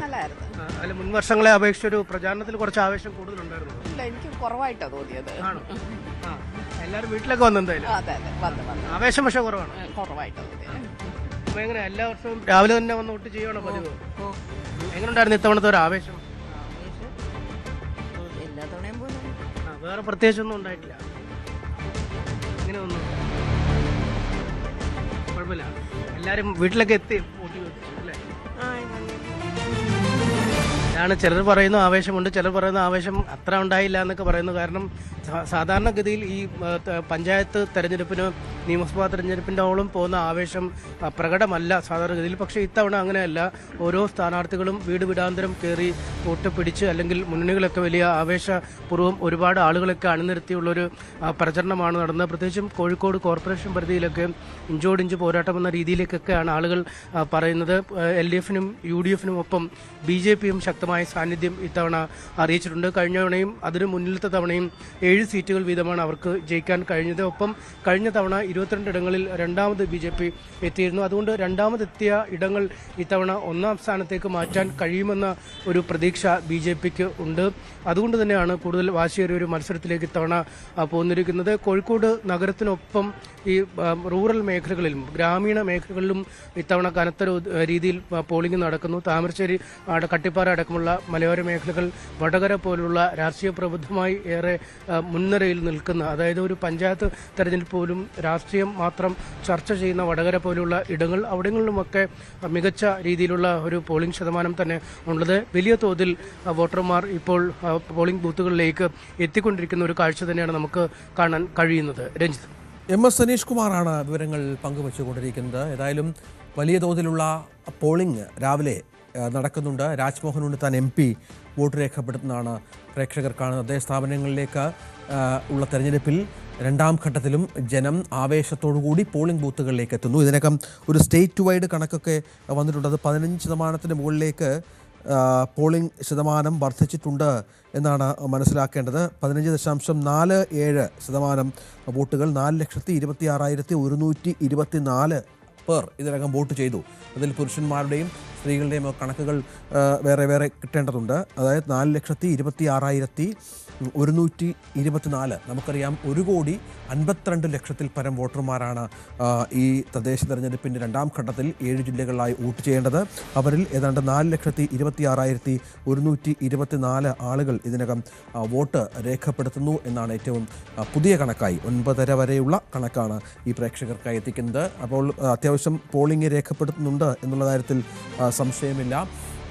നല്ലായിരുന്നു. അല്ല, മുൻ വർഷങ്ങളെ അപേക്ഷിച്ച് ഒരു പ്രചാരണത്തിൽ കുറച്ച് ആവേശം കൂടുതലുണ്ടായിരുന്നു. ഇല്ല, എനിക്ക് കുറവായിട്ടാണ് തോന്നിയത്. ആണോ? എല്ലാവരും വീട്ടിലൊക്കെ വന്നെന്തായാലും ആവേശം പക്ഷെ കുറവായിട്ട് തോന്നിയത്. അപ്പൊ എങ്ങനെ എല്ലാ വർഷവും രാവിലെ തന്നെ വന്ന് വോട്ട് ചെയ്യുവാണോ പതിവ്? എങ്ങനെ ഉണ്ടായിരുന്നു ഇത്തവണത്തെ ഒരു ആവേശം? എല്ലാ തവണയും വേറെ പ്രത്യേകിച്ചൊന്നും ഉണ്ടായിട്ടില്ല. ഇങ്ങനെ ഒന്നും കുഴപ്പമില്ല. എല്ലാരും വീട്ടിലൊക്കെ എത്തി വോട്ട് ചെയ്തു അല്ലേ? ഇതാണ് ചിലർ പറയുന്ന ആവേശമുണ്ട്, ചിലർ പറയുന്ന ആവേശം അത്ര ഉണ്ടായില്ല എന്നൊക്കെ പറയുന്നു. കാരണം സാധാരണഗതിയിൽ ഈ പഞ്ചായത്ത് തെരഞ്ഞെടുപ്പിന്, നിയമസഭാ തെരഞ്ഞെടുപ്പിൻ്റെ ഓളം പോകുന്ന ആവേശം പ്രകടമല്ല സാധാരണഗതിയിൽ. പക്ഷേ ഇത്തവണ അങ്ങനെയല്ല. ഓരോ സ്ഥാനാർത്ഥികളും വീട് വീടാന്തരം കയറി വോട്ട് പിടിച്ച്, അല്ലെങ്കിൽ മുന്നണികളൊക്കെ വലിയ ആവേശപൂർവ്വം ഒരുപാട് ആളുകളൊക്കെ അണിനിരത്തിയുള്ളൊരു പ്രചരണമാണ് നടന്നത്. പ്രത്യേകിച്ചും കോഴിക്കോട് കോർപ്പറേഷൻ പരിധിയിലൊക്കെ ഇഞ്ചോടിഞ്ച് പോരാട്ടം എന്ന രീതിയിലേക്കൊക്കെയാണ് ആളുകൾ പറയുന്നത്. LDFനും UDFനും ഒപ്പം BJPയും ശക്തമായ സാന്നിധ്യം ഇത്തവണ അറിയിച്ചിട്ടുണ്ട്. കഴിഞ്ഞ തവണയും അതിനു മുന്നിലത്തെ തവണയും 7 സീറ്റുകൾ വീതമാണ് അവർക്ക് ജയിക്കാൻ കഴിഞ്ഞത്. ഒപ്പം കഴിഞ്ഞ തവണ 22 ഇടങ്ങളിൽ രണ്ടാമത് BJP എത്തിയിരുന്നു. അതുകൊണ്ട് രണ്ടാമതെത്തിയ ഇടങ്ങൾ ഇത്തവണ ഒന്നാം സ്ഥാനത്തേക്ക് മാറ്റാൻ കഴിയുമെന്ന ഒരു പ്രതീക്ഷ BJPക്ക് ഉണ്ട്. അതുകൊണ്ട് തന്നെയാണ് കൂടുതൽ വാശിയേറിയ ഒരു മത്സരത്തിലേക്ക് ഇത്തവണ പോന്നിരിക്കുന്നത്. കോഴിക്കോട് നഗരത്തിനൊപ്പം ഈ റൂറൽ മേഖലകളിലും ഗ്രാമീണ മേഖലകളിലും ഇത്തവണ കനത്ത രീതിയിൽ പോളിംഗ് നടക്കുന്നു. താമരശ്ശേരി, കട്ടിപ്പാറ അടക്കമുള്ള മലയോര മേഖലകൾ, വടകര പോലുള്ള രാഷ്ട്രീയ പ്രബുദ്ധമായി ഏറെ മുൻനിരയിൽ നിൽക്കുന്ന, അതായത് ഒരു പഞ്ചായത്ത് തെരഞ്ഞെടുപ്പ് പോലും രാഷ്ട്രീയം മാത്രം ചർച്ച ചെയ്യുന്ന വടകര പോലുള്ള ഇടങ്ങൾ, അവിടങ്ങളിലുമൊക്കെ മികച്ച രീതിയിലുള്ള ഒരു പോളിംഗ് ശതമാനം തന്നെ ഉള്ളത്. വലിയ തോതിൽ വോട്ടർമാർ ഇപ്പോൾ പോളിംഗ് ബൂത്തുകളിലേക്ക് എത്തിക്കൊണ്ടിരിക്കുന്ന ഒരു കാഴ്ച തന്നെയാണ് നമുക്ക് കാണാൻ കഴിയുന്നത്. രഞ്ജിത്ത്. MS സനീഷ് കുമാറാണ് വിവരങ്ങൾ പങ്കുവച്ചുകൊണ്ടിരിക്കുന്നത്. ഏതായാലും വലിയ തോതിലുള്ള പോളിംഗ് രാവിലെ നടക്കുന്നുണ്ട്. രാജ്മോഹൻ ഉണ്ണിത്താൻ MP വോട്ട് രേഖപ്പെടുത്തുന്നതാണ് പ്രേക്ഷകർ കാണുന്നത്. അതേ സ്ഥാപനങ്ങളിലേക്ക് ഉള്ള തെരഞ്ഞെടുപ്പിൽ രണ്ടാം ഘട്ടത്തിലും ജനം ആവേശത്തോടുകൂടി പോളിംഗ് ബൂത്തുകളിലേക്ക് എത്തുന്നു. ഇതിനകം ഒരു സ്റ്റേറ്റ് വൈഡ് കണക്കൊക്കെ വന്നിട്ടുണ്ട്. അത് 15% മുകളിലേക്ക് പോളിംഗ് ശതമാനം വർദ്ധിച്ചിട്ടുണ്ട് എന്നാണ് മനസ്സിലാക്കേണ്ടത്. 15.47% വോട്ടുകൾ, 4,26,124 പേർ ഇതിനകം വോട്ട് ചെയ്തു. അതിൽ പുരുഷന്മാരുടെയും സ്ത്രീകളുടെയും കണക്കുകൾ വേറെ കിട്ടേണ്ടതുണ്ട്. അതായത് 4,26,124. നമുക്കറിയാം 1,52,00,000 പരം വോട്ടർമാരാണ് ഈ തദ്ദേശ തെരഞ്ഞെടുപ്പിൻ്റെ രണ്ടാം ഘട്ടത്തിൽ 7 ജില്ലകളിലായി വോട്ട് ചെയ്യേണ്ടത്. അവരിൽ ഏതാണ്ട് 4,26,124 ആളുകൾ ഇതിനകം വോട്ട് രേഖപ്പെടുത്തുന്നു എന്നാണ് ഏറ്റവും പുതിയ കണക്കായി 9:30 വരെയുള്ള കണക്കാണ് ഈ പ്രേക്ഷകർക്കായി എത്തിക്കുന്നത്. അപ്പോൾ അത്യാവശ്യം പോളിംഗ് രേഖപ്പെടുത്തുന്നുണ്ട് എന്നുള്ള കാര്യത്തിൽ സംശയമില്ല.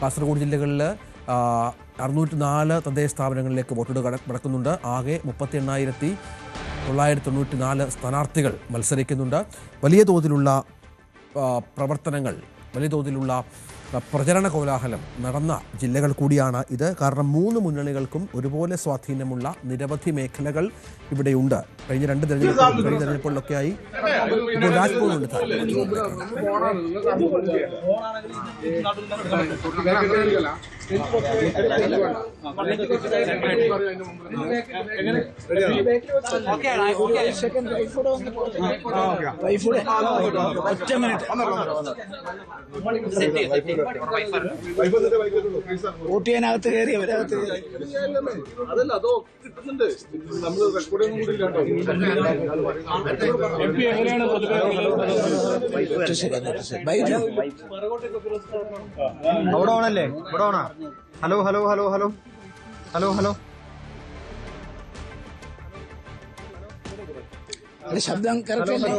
കാസർഗോഡ് ജില്ലകളിൽ 604 തദ്ദേശ സ്ഥാപനങ്ങളിലേക്ക് വോട്ടെടുപ്പ് നടക്കുന്നുണ്ട്. ആകെ 38,994 സ്ഥാനാർത്ഥികൾ മത്സരിക്കുന്നുണ്ട്. വലിയ തോതിലുള്ള പ്രവർത്തനങ്ങൾ, വലിയ തോതിലുള്ള പ്രചരണ കോലാഹലം നടന്ന ജില്ലകൾ കൂടിയാണ് ഇത്. കാരണം 3 മുന്നണികൾക്കും ഒരുപോലെ സ്വാധീനമുള്ള നിരവധി മേഖലകൾ ഇവിടെയുണ്ട്. കഴിഞ്ഞ 2 തെരഞ്ഞെടുപ്പുകളിലൊക്കെയായി ഇപ്പോൾ രാജ്ഭവൻ ഉണ്ണിത്താൻ ഊട്ടിയതിനകത്ത് കയറിയവരകത്ത് അതല്ല അതോ കിട്ടുന്നുണ്ട് നമ്മൾ റെക്കോർഡൊന്നും കൂടി ഇല്ലാട്ടോ. അവിടെ ഓണല്ലേ ഇവിടെ ഓണാ. Hello hello hello hello hello hello ശബ്ദം കറക്റ്റ്.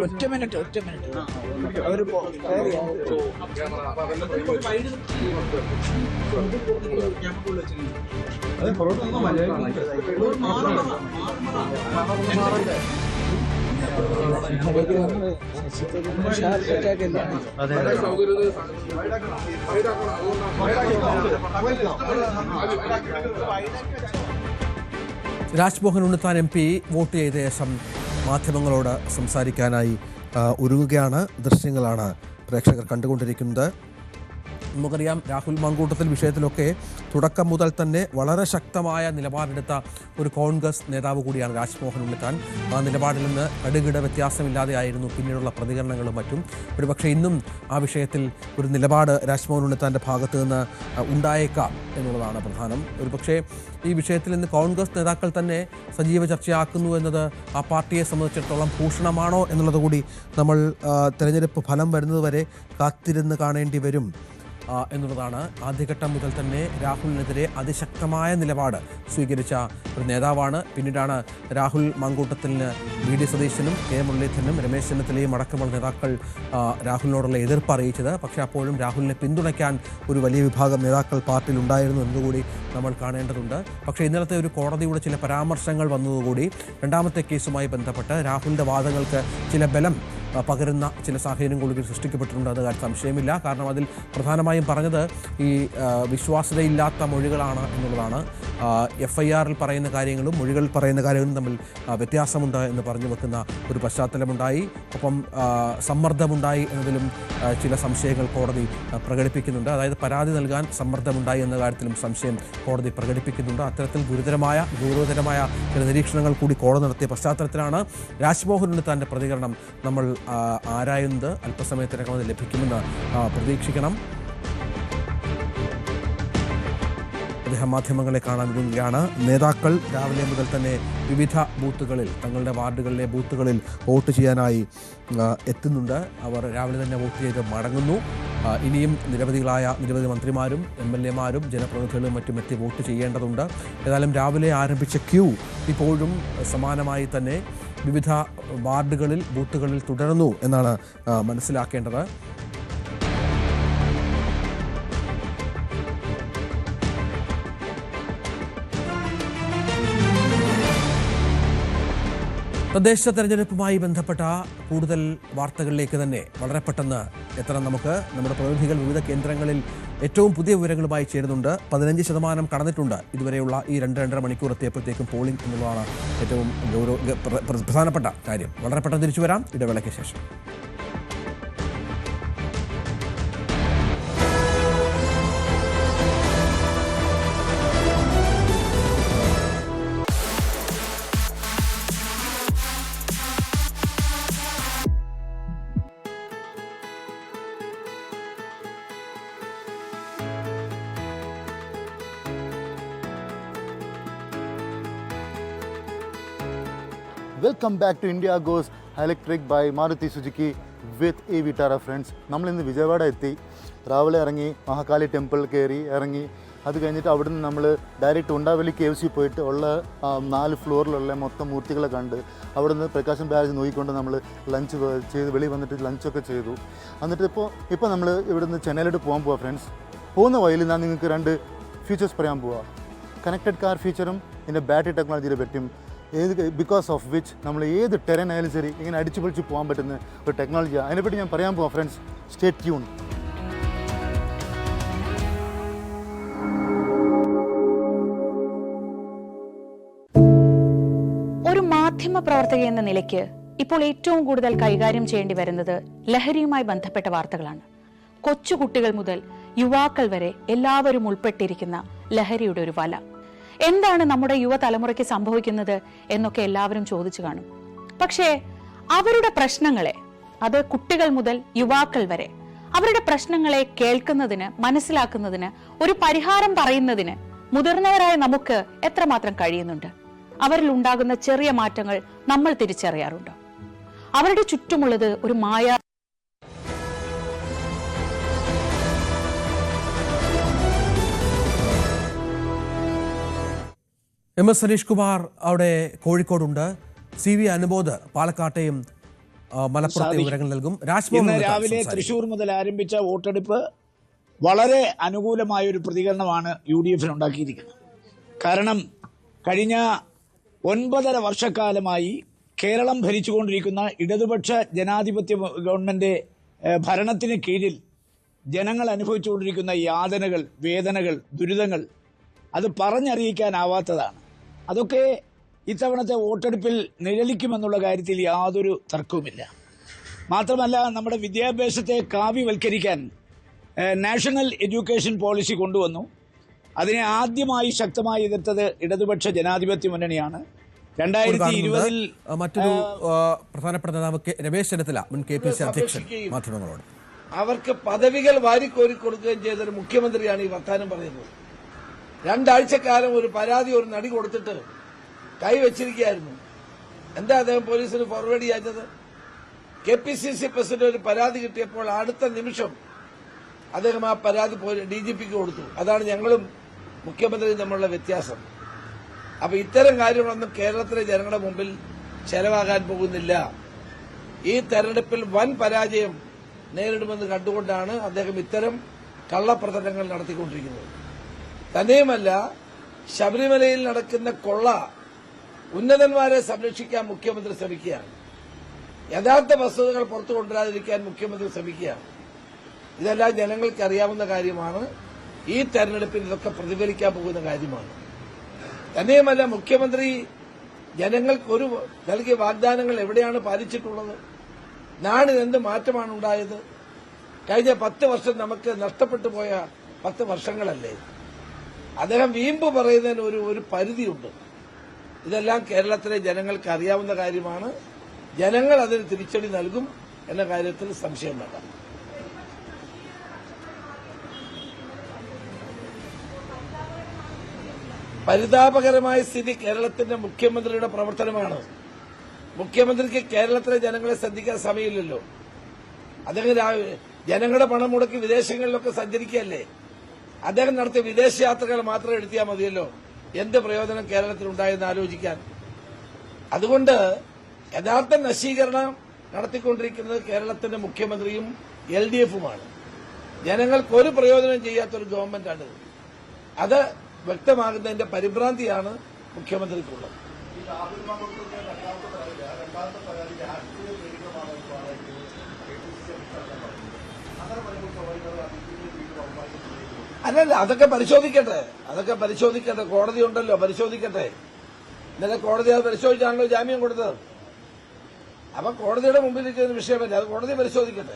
ഒറ്റ മിനിറ്റ് അവര് രാജ്മോഹൻ ഉണ്ണിത്താൻ MP വോട്ട് ചെയ്ത ശേഷം മാധ്യമങ്ങളോട് സംസാരിക്കാനായി ഒരുങ്ങുകയാണ്. ദൃശ്യങ്ങളാണ് പ്രേക്ഷകർ കണ്ടുകൊണ്ടിരിക്കുന്നത്. നമുക്കറിയാം രാഹുൽ മാങ്കൂട്ടത്തിൽ വിഷയത്തിലൊക്കെ തുടക്കം മുതൽ തന്നെ വളരെ ശക്തമായ നിലപാടെടുത്ത ഒരു കോൺഗ്രസ് നേതാവ് കൂടിയാണ് രാജ്മോഹൻ ഉണ്ണിത്താൻ. ആ നിലപാടിൽ നിന്ന് കടുകിട വ്യത്യാസമില്ലാതെയായിരുന്നു പിന്നീടുള്ള പ്രതികരണങ്ങളും മറ്റും. ഒരുപക്ഷെ ഇന്നും ആ വിഷയത്തിൽ ഒരു നിലപാട് രാജ്മോഹൻ ഉണ്ണിത്താൻ്റെ ഭാഗത്ത് നിന്ന് ഉണ്ടായേക്കാം എന്നുള്ളതാണ് പ്രധാനം. ഒരുപക്ഷെ ഈ വിഷയത്തിൽ ഇന്ന് കോൺഗ്രസ് നേതാക്കൾ തന്നെ സജീവ ചർച്ചയാക്കുന്നു എന്നത് ആ പാർട്ടിയെ സംബന്ധിച്ചിടത്തോളം ഭൂഷണമാണോ എന്നുള്ളത് കൂടി നമ്മൾ തെരഞ്ഞെടുപ്പ് ഫലം വരുന്നതുവരെ കാത്തിരുന്ന് കാണേണ്ടി വരും എന്നുള്ളതാണ്. ആദ്യഘട്ടം മുതൽ തന്നെ രാഹുലിനെതിരെ അതിശക്തമായ നിലപാട് സ്വീകരിച്ച ഒരു നേതാവാണ്. പിന്നീടാണ് രാഹുൽ മാങ്കൂട്ടത്തിന് VD സതീശനും K മുരളീധരനും രമേശ് ചെന്നിത്തലയും അടക്കമുള്ള നേതാക്കൾ രാഹുലിനോടുള്ള എതിർപ്പ് അറിയിച്ചത്. പക്ഷേ അപ്പോഴും രാഹുലിനെ പിന്തുണയ്ക്കാൻ ഒരു വലിയ വിഭാഗം നേതാക്കൾ പാർട്ടിയിൽ ഉണ്ടായിരുന്നു എന്നതുകൂടി നമ്മൾ കാണേണ്ടതുണ്ട്. പക്ഷേ ഇന്നലത്തെ ഒരു കോടതിയുടെ ചില പരാമർശങ്ങൾ വന്നതുകൂടി രണ്ടാമത്തെ കേസുമായി ബന്ധപ്പെട്ട് രാഹുലിൻ്റെ വാദങ്ങൾക്ക് ചില ബലം പകരുന്ന ചില സാഹചര്യം കൂടി സൃഷ്ടിക്കപ്പെട്ടിട്ടുണ്ട്. അത് കാര്യം സംശയമില്ല. കാരണം അതിൽ പ്രധാനമായും പറഞ്ഞത് ഈ വിശ്വാസ്യതയില്ലാത്ത മൊഴികളാണ് എന്നുള്ളതാണ്. FIR-ൽ പറയുന്ന കാര്യങ്ങളും മൊഴികളിൽ പറയുന്ന കാര്യങ്ങളും തമ്മിൽ വ്യത്യാസമുണ്ട് എന്ന് പറഞ്ഞു വെക്കുന്ന ഒരു പശ്ചാത്തലമുണ്ടായി. ഒപ്പം സമ്മർദ്ദമുണ്ടായി എന്നതിലും ചില സംശയങ്ങൾ കോടതി പ്രകടിപ്പിക്കുന്നുണ്ട്. അതായത് പരാതി നൽകാൻ സമ്മർദ്ദമുണ്ടായി എന്ന കാര്യത്തിലും സംശയം കോടതി പ്രകടിപ്പിക്കുന്നുണ്ട്. അത്തരത്തിൽ ഗൗരവതരമായ ചില നിരീക്ഷണങ്ങൾ കൂടി കോടതി നടത്തിയ പശ്ചാത്തലത്തിലാണ് രാജ്മോഹൻ ഉണ്ണിത്താൻ്റെ പ്രതികരണം നമ്മൾ ആരായുന്നത്. അല്പസമയത്തിനകം അത് ലഭിക്കുമെന്ന് പ്രതീക്ഷിക്കണം. അദ്ദേഹം മാധ്യമങ്ങളെ കാണാൻ ഒരുങ്ങുകയാണ്. നേതാക്കൾ രാവിലെ മുതൽ തന്നെ വിവിധ ബൂത്തുകളിൽ തങ്ങളുടെ വാർഡുകളിലെ ബൂത്തുകളിൽ വോട്ട് ചെയ്യാനായി എത്തുന്നുണ്ട്. അവർ രാവിലെ തന്നെ വോട്ട് ചെയ്ത് മടങ്ങുന്നു. ഇനിയും നിരവധി മന്ത്രിമാരും MLA-മാരും ജനപ്രതിനിധികളും മറ്റും എത്തി വോട്ട് ചെയ്യേണ്ടതുണ്ട്. ഏതായാലും രാവിലെ ആരംഭിച്ച ക്യൂ ഇപ്പോഴും സമാനമായി തന്നെ വിവിധ വാർഡുകളിൽ ബൂത്തുകളിൽ തുടരുന്നു എന്നാണ് മനസ്സിലാക്കേണ്ടത്. തദ്ദേശ തെരഞ്ഞെടുപ്പുമായി ബന്ധപ്പെട്ട കൂടുതൽ വാർത്തകളിലേക്ക് തന്നെ വളരെ പെട്ടെന്ന് എത്തണം നമുക്ക്. നമ്മുടെ പ്രതിനിധികൾ വിവിധ കേന്ദ്രങ്ങളിൽ ഏറ്റവും പുതിയ വിവരങ്ങളുമായി ചേരുന്നുണ്ട്. 15% കടന്നിട്ടുണ്ട് ഇതുവരെയുള്ള ഈ 2-2.5 മണിക്കൂർ എത്തിയപ്പോഴത്തേക്കും പോളിംഗ് എന്നുള്ളതാണ് ഏറ്റവും പ്രധാനപ്പെട്ട കാര്യം. വളരെ പെട്ടെന്ന് തിരിച്ചു വരാം ഇടവേളയ്ക്ക് ശേഷം. Welcome back to India goes electric by Maruti Suzuki with EV Tara friends. നമ്മളിന്ന് വിജയവാഡ എത്തി. രാവിലെ ഇറങ്ങി മഹാകാളി ടെമ്പിൾ കയറി ഇറങ്ങി. അത് കഴിഞ്ഞിട്ട് അവിടുന്ന് നമ്മൾ ഡയറക്റ്റ് ഉണ്ടാവലി KFC പോയിട്ട് ഉള്ള 4 ഫ്ലോറിലുള്ള മൊത്തം മൂർത്തികളെ കണ്ട് അവിടുന്ന് പ്രകാശം ബാരേജ് നോക്കിക്കൊണ്ട് നമ്മൾ ലഞ്ച് ചെയ്ത് വെളി വന്നിട്ട് ലഞ്ചൊക്കെ ചെയ്തു. എന്നിട്ട് ഇപ്പോൾ നമ്മൾ ഇവിടുന്ന് ചെന്നൈയിലോട്ട് പോകാൻ പോവാം ഫ്രണ്ട്സ്. പോകുന്ന വഴിയിൽ ഞാൻ നിങ്ങൾക്ക് 2 ഫീച്ചേഴ്സ് പറയാൻ പോവാം. കണക്റ്റഡ് കാർ ഫീച്ചറും പിന്നെ ബാറ്ററി ടെക്നോളജിയെ പറ്റിയും ബിക്കോസ് ഓഫ് വിച്ച് നമ്മൾ ഏത് ടെറൻ ആയാലും ശരി ഇങ്ങനെ അടിച്ചു പൊളിച്ച് പോകാൻ പറ്റുന്ന ഒരു ടെക്നോളജിയാണ്. അതിനെപ്പറ്റി ഞാൻ പറയാൻ പോവാം ഫ്രണ്ട്സ്. Stay tune. ഒരു മാധ്യമ പ്രവർത്തക എന്ന നിലയ്ക്ക് ഇപ്പോൾ ഏറ്റവും കൂടുതൽ കൈകാര്യം ചെയ്യേണ്ടി വരുന്നത് ലഹരിയുമായി ബന്ധപ്പെട്ട വാർത്തകളാണ്. കൊച്ചുകുട്ടികൾ മുതൽ യുവാക്കൾ വരെ എല്ലാവരും ഉൾപ്പെട്ടിരിക്കുന്ന ലഹരിയുടെ ഒരു വല. എന്താണ് നമ്മുടെ യുവതലമുറയ്ക്ക് സംഭവിക്കുന്നത് എന്നൊക്കെ എല്ലാവരും ചോദിച്ചു കാണും. പക്ഷേ അവരുടെ പ്രശ്നങ്ങളെ, അത് കുട്ടികൾ മുതൽ യുവാക്കൾ വരെ, അവരുടെ പ്രശ്നങ്ങളെ കേൾക്കുന്നതിന്, മനസ്സിലാക്കുന്നതിന്, ഒരു പരിഹാരം പറയുന്നതിന് മുതിർന്നവരായ നമുക്ക് എത്രമാത്രം കഴിയുന്നുണ്ട്? അവരിൽ ഉണ്ടാകുന്ന ചെറിയ മാറ്റങ്ങൾ നമ്മൾ തിരിച്ചറിയാറുണ്ടോ? അവരുടെ ചുറ്റുമുള്ളത് ഒരു മായ. എം എസ് സനീഷ് കുമാർ അവിടെ കോഴിക്കോടുണ്ട്. സി വി അനുമോദ് പാലക്കാട്ടെയും മലപ്പുറത്തെ വിവരങ്ങൾ നൽകും. ഇന്ന് രാവിലെ തൃശൂർ മുതൽ ആരംഭിച്ച വോട്ടെടുപ്പ് വളരെ അനുകൂലമായ ഒരു പ്രതികരണമാണ് UDF ഉണ്ടാക്കിയിരിക്കുന്നത്. കാരണം കഴിഞ്ഞ 9.5 വർഷക്കാലമായി കേരളം ഭരിച്ചുകൊണ്ടിരിക്കുന്ന ഇടതുപക്ഷ ജനാധിപത്യ ഗവൺമെന്റ് ഭരണത്തിന് കീഴിൽ ജനങ്ങൾ അനുഭവിച്ചുകൊണ്ടിരിക്കുന്ന യാതനകൾ, വേദനകൾ, ദുരിതങ്ങൾ അത് പറഞ്ഞറിയിക്കാനാവാത്തതാണ്. അതൊക്കെ ഇത്തവണത്തെ വോട്ടെടുപ്പിൽ നിഴലിക്കുമെന്നുള്ള കാര്യത്തിൽ യാതൊരു തർക്കവുമില്ല. മാത്രമല്ല, നമ്മുടെ വിദ്യാഭ്യാസത്തെ കാവ്യവൽക്കരിക്കാൻ നാഷണൽ എഡ്യൂക്കേഷൻ പോളിസി കൊണ്ടുവന്നു. അതിനെ ആദ്യമായി ശക്തമായി എതിർത്തത് ഇടതുപക്ഷ ജനാധിപത്യ മുന്നണിയാണ്. 2020 മറ്റൊരു പ്രധാനപ്പെട്ട നേതാവ് രമേശ് ചെന്നിത്തല, മുൻ KPCC അധ്യക്ഷൻ, മാധ്യമങ്ങളോട് അവർക്ക് പദവികൾ വാരിക്കോരി കൊടുക്കുകയും ചെയ്തൊരു മുഖ്യമന്ത്രിയാണ് ഈ വർത്താനം പറയുന്നത്. 2 ആഴ്ചക്കാലം ഒരു പരാതി ഒരു നടി കൊടുത്തിട്ട് കൈവച്ചിരിക്കുകയായിരുന്നു. എന്താ അദ്ദേഹം പോലീസിന് ഫോർവേഡ് ചെയ്യാത്തത്? KPCC പ്രസിഡന്റ് ഒരു പരാതി കിട്ടിയപ്പോൾ അടുത്ത നിമിഷം അദ്ദേഹം ആ പരാതി DGPക്ക് കൊടുത്തു. അതാണ് ഞങ്ങളും മുഖ്യമന്ത്രിയും തമ്മിലുള്ള വ്യത്യാസം. അപ്പൊ ഇത്തരം കാര്യങ്ങളൊന്നും കേരളത്തിലെ ജനങ്ങളുടെ മുമ്പിൽ ചെലവാകാൻ പോകുന്നില്ല. ഈ തെരഞ്ഞെടുപ്പിൽ വൻ പരാജയം നേരിടുമെന്ന് കണ്ടുകൊണ്ടാണ് അദ്ദേഹം ഇത്തരം കള്ളപ്രചരണങ്ങൾ നടത്തിക്കൊണ്ടിരിക്കുന്നത്. തന്നെയുമല്ല, ശബരിമലയിൽ നടക്കുന്ന കൊള്ള ഉന്നതന്മാരെ സംരക്ഷിക്കാൻ മുഖ്യമന്ത്രി ശ്രമിക്കുകയാണ്. യഥാർത്ഥ വസ്തുതകൾ പുറത്തു കൊണ്ടുവരാതിരിക്കാൻ മുഖ്യമന്ത്രി ശ്രമിക്കുകയാണ്. ഇതെല്ലാം ജനങ്ങൾക്ക് അറിയാവുന്ന കാര്യമാണ്. ഈ തെരഞ്ഞെടുപ്പിൽ ഇതൊക്കെ പ്രതിഫലിക്കാൻ പോകുന്ന കാര്യമാണ്. തന്നെയുമല്ല, മുഖ്യമന്ത്രി ജനങ്ങൾക്ക് ഒരു നൽകിയ വാഗ്ദാനങ്ങൾ എവിടെയാണ് പാലിച്ചിട്ടുള്ളത്? നാടിനെന്ത് മാറ്റമാണ് ഉണ്ടായത്? കഴിഞ്ഞ 10 വർഷം നമുക്ക് നഷ്ടപ്പെട്ടു പോയ 10 വർഷങ്ങളല്ലേ? അദ്ദേഹം വീമ്പ് പറയുന്നതിന് ഒരു പരിധിയുണ്ട്. ഇതെല്ലാം കേരളത്തിലെ ജനങ്ങൾക്ക് അറിയാവുന്ന കാര്യമാണ്. ജനങ്ങൾ അതിന് തിരിച്ചടി നൽകും എന്ന കാര്യത്തിൽ സംശയം വേണ്ട. പരിതാപകരമായ സ്ഥിതി കേരളത്തിന്റെ മുഖ്യമന്ത്രിയുടെ പ്രവർത്തനമാണ്. മുഖ്യമന്ത്രിക്ക് കേരളത്തിലെ ജനങ്ങളെ ശ്രദ്ധിക്കാൻ സമയമില്ലല്ലോ. അദ്ദേഹം ജനങ്ങളുടെ പണം മുടക്കി വിദേശങ്ങളിലൊക്കെ സഞ്ചരിക്കുകയല്ലേ. അദ്ദേഹം നടത്തിയ വിദേശയാത്രകൾ മാത്രം എടുത്തിയാൽ മതിയല്ലോ എന്ത് പ്രയോജനം കേരളത്തിലുണ്ടായെന്ന് ആലോചിക്കാൻ. അതുകൊണ്ട് യഥാർത്ഥ നശീകരണം നടത്തിക്കൊണ്ടിരിക്കുന്നത് കേരളത്തിന്റെ മുഖ്യമന്ത്രിയും LDFുമാണ്. ജനങ്ങൾക്ക് ഒരു പ്രയോജനം ചെയ്യാത്തൊരു ഗവൺമെന്റാണിത്. അത് വ്യക്തമാകുന്നതിന്റെ പരിഭ്രാന്തിയാണ് മുഖ്യമന്ത്രിക്കുള്ളത്. അല്ലല്ല, അതൊക്കെ പരിശോധിക്കട്ടെ. കോടതി ഉണ്ടല്ലോ, പരിശോധിക്കട്ടെ. ഇന്നലെ കോടതി അത് പരിശോധിച്ചാണല്ലോ ജാമ്യം കൊടുത്തത്. അപ്പൊ കോടതിയുടെ മുമ്പിലിരിക്കുന്ന വിഷയമല്ല, അത് കോടതി പരിശോധിക്കട്ടെ.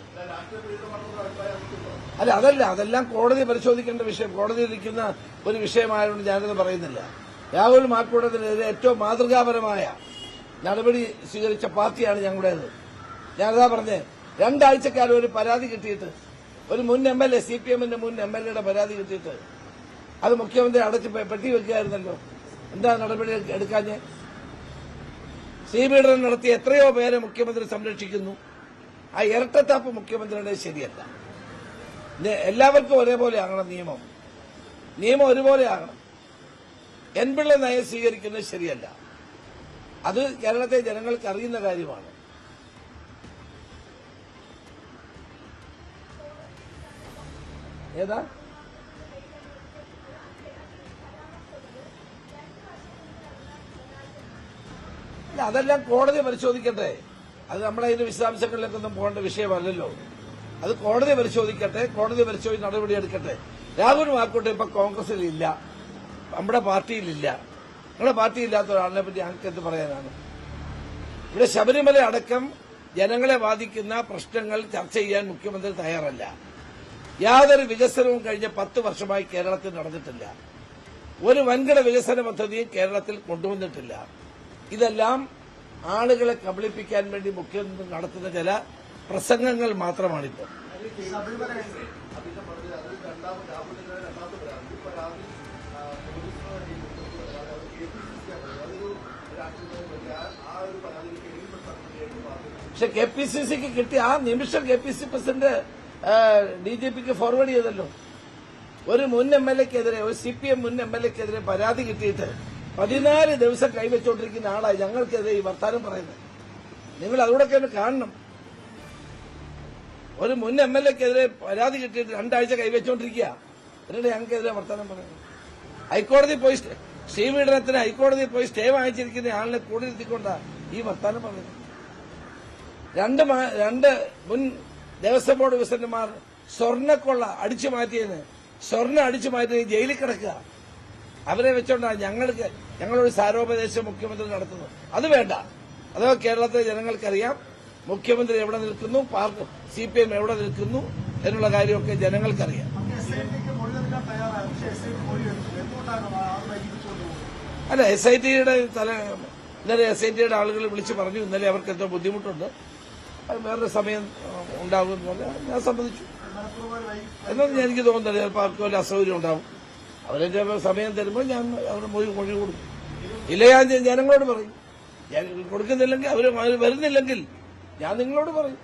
അതല്ല, അതെല്ലാം കോടതി പരിശോധിക്കേണ്ട വിഷയം. കോടതിയിലിരിക്കുന്ന ഒരു വിഷയമായതുകൊണ്ട് ഞാനത് പറയുന്നില്ല. രാഹുൽ മാക്കൂട്ടത്തിനെതിരെ ഏറ്റവും മാതൃകാപരമായ നടപടി സ്വീകരിച്ച പാർട്ടിയാണ് ഞങ്ങളുടേത്. ഞാനതാ പറഞ്ഞേ, 2 ആഴ്ചക്കാലം ഒരു പരാതി കിട്ടിയിട്ട്, ഒരു മുൻ MLA, CPMന്റെ മുൻ MLAയുടെ പരാതി കിട്ടിയിട്ട് അത് മുഖ്യമന്ത്രി അടച്ച് പെട്ടി വെക്കുകയായിരുന്നല്ലോ. എന്താ നടപടി എടുക്കാഞ്ഞ്? CBI നടത്തി എത്രയോ പേരെ മുഖ്യമന്ത്രി സംരക്ഷിക്കുന്നു. ആ ഇരട്ടത്താപ്പ് മുഖ്യമന്ത്രിയുടെ ശരിയല്ല. എല്ലാവർക്കും ഒരേപോലെ ആകണം നിയമം ഒരുപോലെ ആകണം. പിള്ള നയം സ്വീകരിക്കുന്നത് ശരിയല്ല. അത് കേരളത്തെ ജനങ്ങൾക്ക് അറിയുന്ന കാര്യമാണ്. ഏതാ അതെല്ലാം കോടതി പരിശോധിക്കട്ടെ. അത് നമ്മളതിന്റെ വിശദാംശങ്ങളിലേക്കൊന്നും പോകേണ്ട വിഷയമല്ലല്ലോ. അത് കോടതി പരിശോധിക്കട്ടെ, കോടതി പരിശോധിച്ച് നടപടിയെടുക്കട്ടെ. രാഹുൽ മാങ്കൂട്ടം ഇപ്പൊ കോൺഗ്രസിലില്ല, നമ്മുടെ പാർട്ടിയിലില്ല. നിങ്ങളുടെ പാർട്ടിയില്ലാത്ത ഒരാളിനെ പറ്റി ഞങ്ങൾക്ക് എന്ത് പറയാനാണ്? ഇവിടെ ശബരിമല അടക്കം ജനങ്ങളെ ബാധിക്കുന്ന പ്രശ്നങ്ങൾ ചർച്ച ചെയ്യാൻ മുഖ്യമന്ത്രി തയ്യാറല്ല. യാതൊരു വികസനവും കഴിഞ്ഞ 10 വർഷമായി കേരളത്തിൽ നടന്നിട്ടില്ല. ഒരു വൻകിട വികസന പദ്ധതിയും കേരളത്തിൽ കൊണ്ടുവന്നിട്ടില്ല. ഇതെല്ലാം ആളുകളെ കബളിപ്പിക്കാൻ വേണ്ടി മുഖ്യമന്ത്രി നടത്തുന്ന ചില പ്രസംഗങ്ങൾ മാത്രമാണിപ്പോൾ. പക്ഷെ KPCCക്ക് കിട്ടിയ ആ നിമിഷം KPCC പ്രസിഡന്റ് DGPക്ക് ഫോർവേഡ് ചെയ്തല്ലോ. ഒരു മുൻ MLAക്കെതിരെ, ഒരു CPM മുൻ MLAക്കെതിരെ പരാതി കിട്ടിയിട്ട് 14 ദിവസം കൈവച്ചുകൊണ്ടിരിക്കുന്ന ആളായി ഞങ്ങൾക്കെതിരെ ഈ വർത്താനം പറയുന്നത്. നിങ്ങൾ അതുകൂടെ ഒന്ന് കാണണം. ഒരു മുൻ MLAക്കെതിരെ പരാതി കിട്ടിയിട്ട് 2 ആഴ്ച കൈവച്ചുകൊണ്ടിരിക്കുക, എന്നിട്ട് ഞങ്ങൾക്കെതിരെ വർത്താനം പറയുന്നത്. ഹൈക്കോടതി പോയി ശ്രീപീഡനത്തിന് ഹൈക്കോടതിയിൽ പോയി സ്റ്റേ വാങ്ങിച്ചിരിക്കുന്ന ആളിനെ കൂടെ ഇരുത്തിക്കൊണ്ടാണ് ഈ വർത്താനം പറയുന്നത്. 2 മുൻ ദേവസ്വം ബോർഡ് പ്രസിഡന്റുമാർ സ്വർണ്ണക്കൊള്ള അടിച്ചു മാറ്റിയതിന് ജയിലിൽ കിടക്കുക. അവരെ വെച്ചോണ്ടാണ് ഞങ്ങളൊരു സാരോപദേശം മുഖ്യമന്ത്രി നടത്തുന്നത്. അത് വേണ്ട. അതോ കേരളത്തിലെ ജനങ്ങൾക്കറിയാം മുഖ്യമന്ത്രി എവിടെ നിൽക്കുന്നു, CPM എവിടെ നിൽക്കുന്നു എന്നുള്ള കാര്യമൊക്കെ ജനങ്ങൾക്കറിയാം. അല്ല, SITയുടെ ഇന്നലെ SITയുടെ ആളുകൾ വിളിച്ചു പറഞ്ഞു ഇന്നലെ അവർക്ക് എന്തോ ബുദ്ധിമുട്ടുണ്ട്, വേറൊരു സമയം ഉണ്ടാകുമെന്ന് പറഞ്ഞാൽ ഞാൻ സമ്മതിച്ചു. എന്നൊന്നും എനിക്ക് തോന്നുന്നില്ല. ചിലപ്പോൾ അവർക്ക് വല്ല അസൗകര്യം ഉണ്ടാവും. അവരെ സമയം തരുമ്പോൾ ഞാൻ അവരുടെ മൊഴി കൊടുക്കും. ഇല്ല, ഞാൻ ജനങ്ങളോട് പറയും. ഞാൻ കൊടുക്കുന്നില്ലെങ്കിൽ അവർ വരുന്നില്ലെങ്കിൽ ഞാൻ നിങ്ങളോട് പറയും.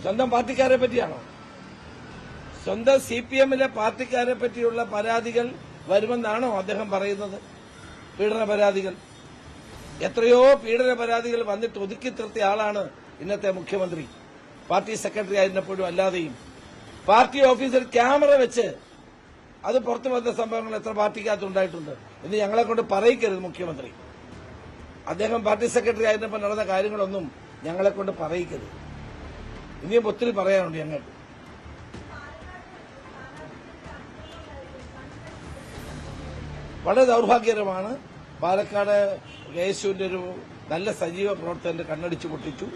സ്വന്തം പാർട്ടിക്കാരെ പറ്റിയാണോ? സ്വന്തം CPMലെ പാർട്ടിക്കാരെ പറ്റിയുള്ള പരാതികൾ വരുമെന്നാണോ അദ്ദേഹം പറയുന്നത്? പീഡന പരാതികൾ, എത്രയോ പീഡന പരാതികൾ വന്നിട്ട് ഒതുക്കി നിർത്തിയ ആളാണ് ഇന്നത്തെ മുഖ്യമന്ത്രി. പാർട്ടി സെക്രട്ടറി ആയിരുന്നപ്പോഴും അല്ലാതെയും പാർട്ടി ഓഫീസിൽ ക്യാമറ വെച്ച് അത് പുറത്തു വന്ന സംഭവങ്ങൾ എത്ര പാർട്ടിക്കകത്ത് ഉണ്ടായിട്ടുണ്ട് എന്ന് ഞങ്ങളെ കൊണ്ട് പറയിക്കരുത് മുഖ്യമന്ത്രി. അദ്ദേഹം പാർട്ടി സെക്രട്ടറി ആയിരുന്നപ്പോൾ നടന്ന കാര്യങ്ങളൊന്നും ഞങ്ങളെ കൊണ്ട് പറയിക്കരുത്. ഇനിയും ഒത്തിരി പറയാനുണ്ട് ഞങ്ങൾക്ക്. വളരെ ദൗർഭാഗ്യകരമാണ്. പാലക്കാട് KSUവിന്റെ ഒരു നല്ല സജീവ പ്രവർത്തകന്റെ കണ്ണടിച്ചു പൊട്ടിച്ചു.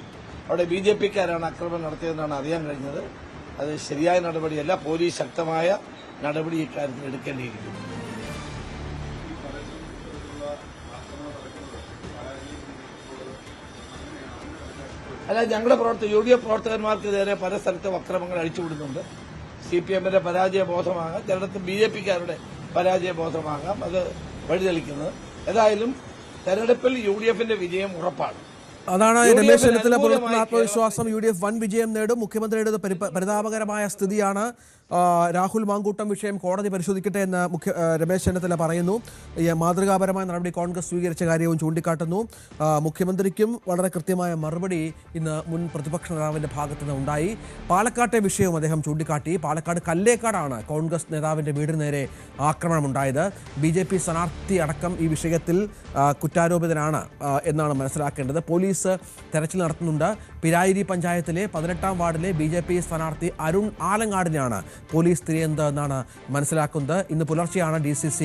അവിടെ BJPക്കാരാണ് ആക്രമണം നടത്തിയതെന്നാണ് അറിയാൻ കഴിഞ്ഞത്. അത് ശരിയായ നടപടിയല്ല. പോലീസ് ശക്തമായ നടപടി ഇക്കാര്യത്തിൽ എടുക്കേണ്ടിയിരിക്കുന്നു. അല്ല, ഞങ്ങളുടെ UDF പ്രവർത്തകന്മാർക്ക് നേരെ പല സ്ഥലത്തും അക്രമങ്ങൾ അഴിച്ചുവിടുന്നുണ്ട്. CPMന്റെ പരാജയ ബോധമാകാം, ചിലയിടത്ത് BJPക്കാരുടെ പരാജയ ബോധമാകാം അത് വഴിതെളിക്കുന്നത്. ഏതായാലും തെരഞ്ഞെടുപ്പിൽ UDFന്റെ വിജയം ഉറപ്പാണ്. അതാണ് രമേശ് ചെന്നിത്തല പുലർത്തുന്ന ആത്മവിശ്വാസം. UDF വൻ വിജയം നേടും. മുഖ്യമന്ത്രിയുടെ പരിതാപകരമായ സ്ഥിതിയാണ്. രാഹുൽ മാങ്കൂട്ടം വിഷയം കോടതി പരിശോധിക്കട്ടെ എന്ന് രമേശ് ചെന്നിത്തല പറയുന്നു. ഈ മാതൃകാപരമായ നടപടി കോൺഗ്രസ് സ്വീകരിച്ച കാര്യവും ചൂണ്ടിക്കാട്ടുന്നു. മുഖ്യമന്ത്രിക്കും വളരെ കൃത്യമായ മറുപടി ഇന്ന് മുൻ പ്രതിപക്ഷ നേതാവിന്റെ ഭാഗത്തു നിന്ന് ഉണ്ടായി. പാലക്കാട്ടെ വിഷയവും അദ്ദേഹം ചൂണ്ടിക്കാട്ടി. പാലക്കാട് കല്ലേക്കാടാണ് കോൺഗ്രസ് നേതാവിന്റെ വീടിന് നേരെ ആക്രമണമുണ്ടായത്. BJP സ്ഥാനാർത്ഥി അടക്കം ഈ വിഷയത്തിൽ കുറ്റാരോപിതനാണ് എന്നാണ് മനസ്സിലാക്കേണ്ടത്. പോലീസ് തെരച്ചിൽ നടത്തുന്നുണ്ട്. പിരായിരി പഞ്ചായത്തിലെ 18ാം വാർഡിലെ BJP സ്ഥാനാർത്ഥി അരുൺ ആലങ്ങാടിനാണ് പോലീസ് തിരയുന്നതെന്നാണ് മനസ്സിലാക്കുന്നത്. ഇന്ന് പുലർച്ചെയാണ് DCC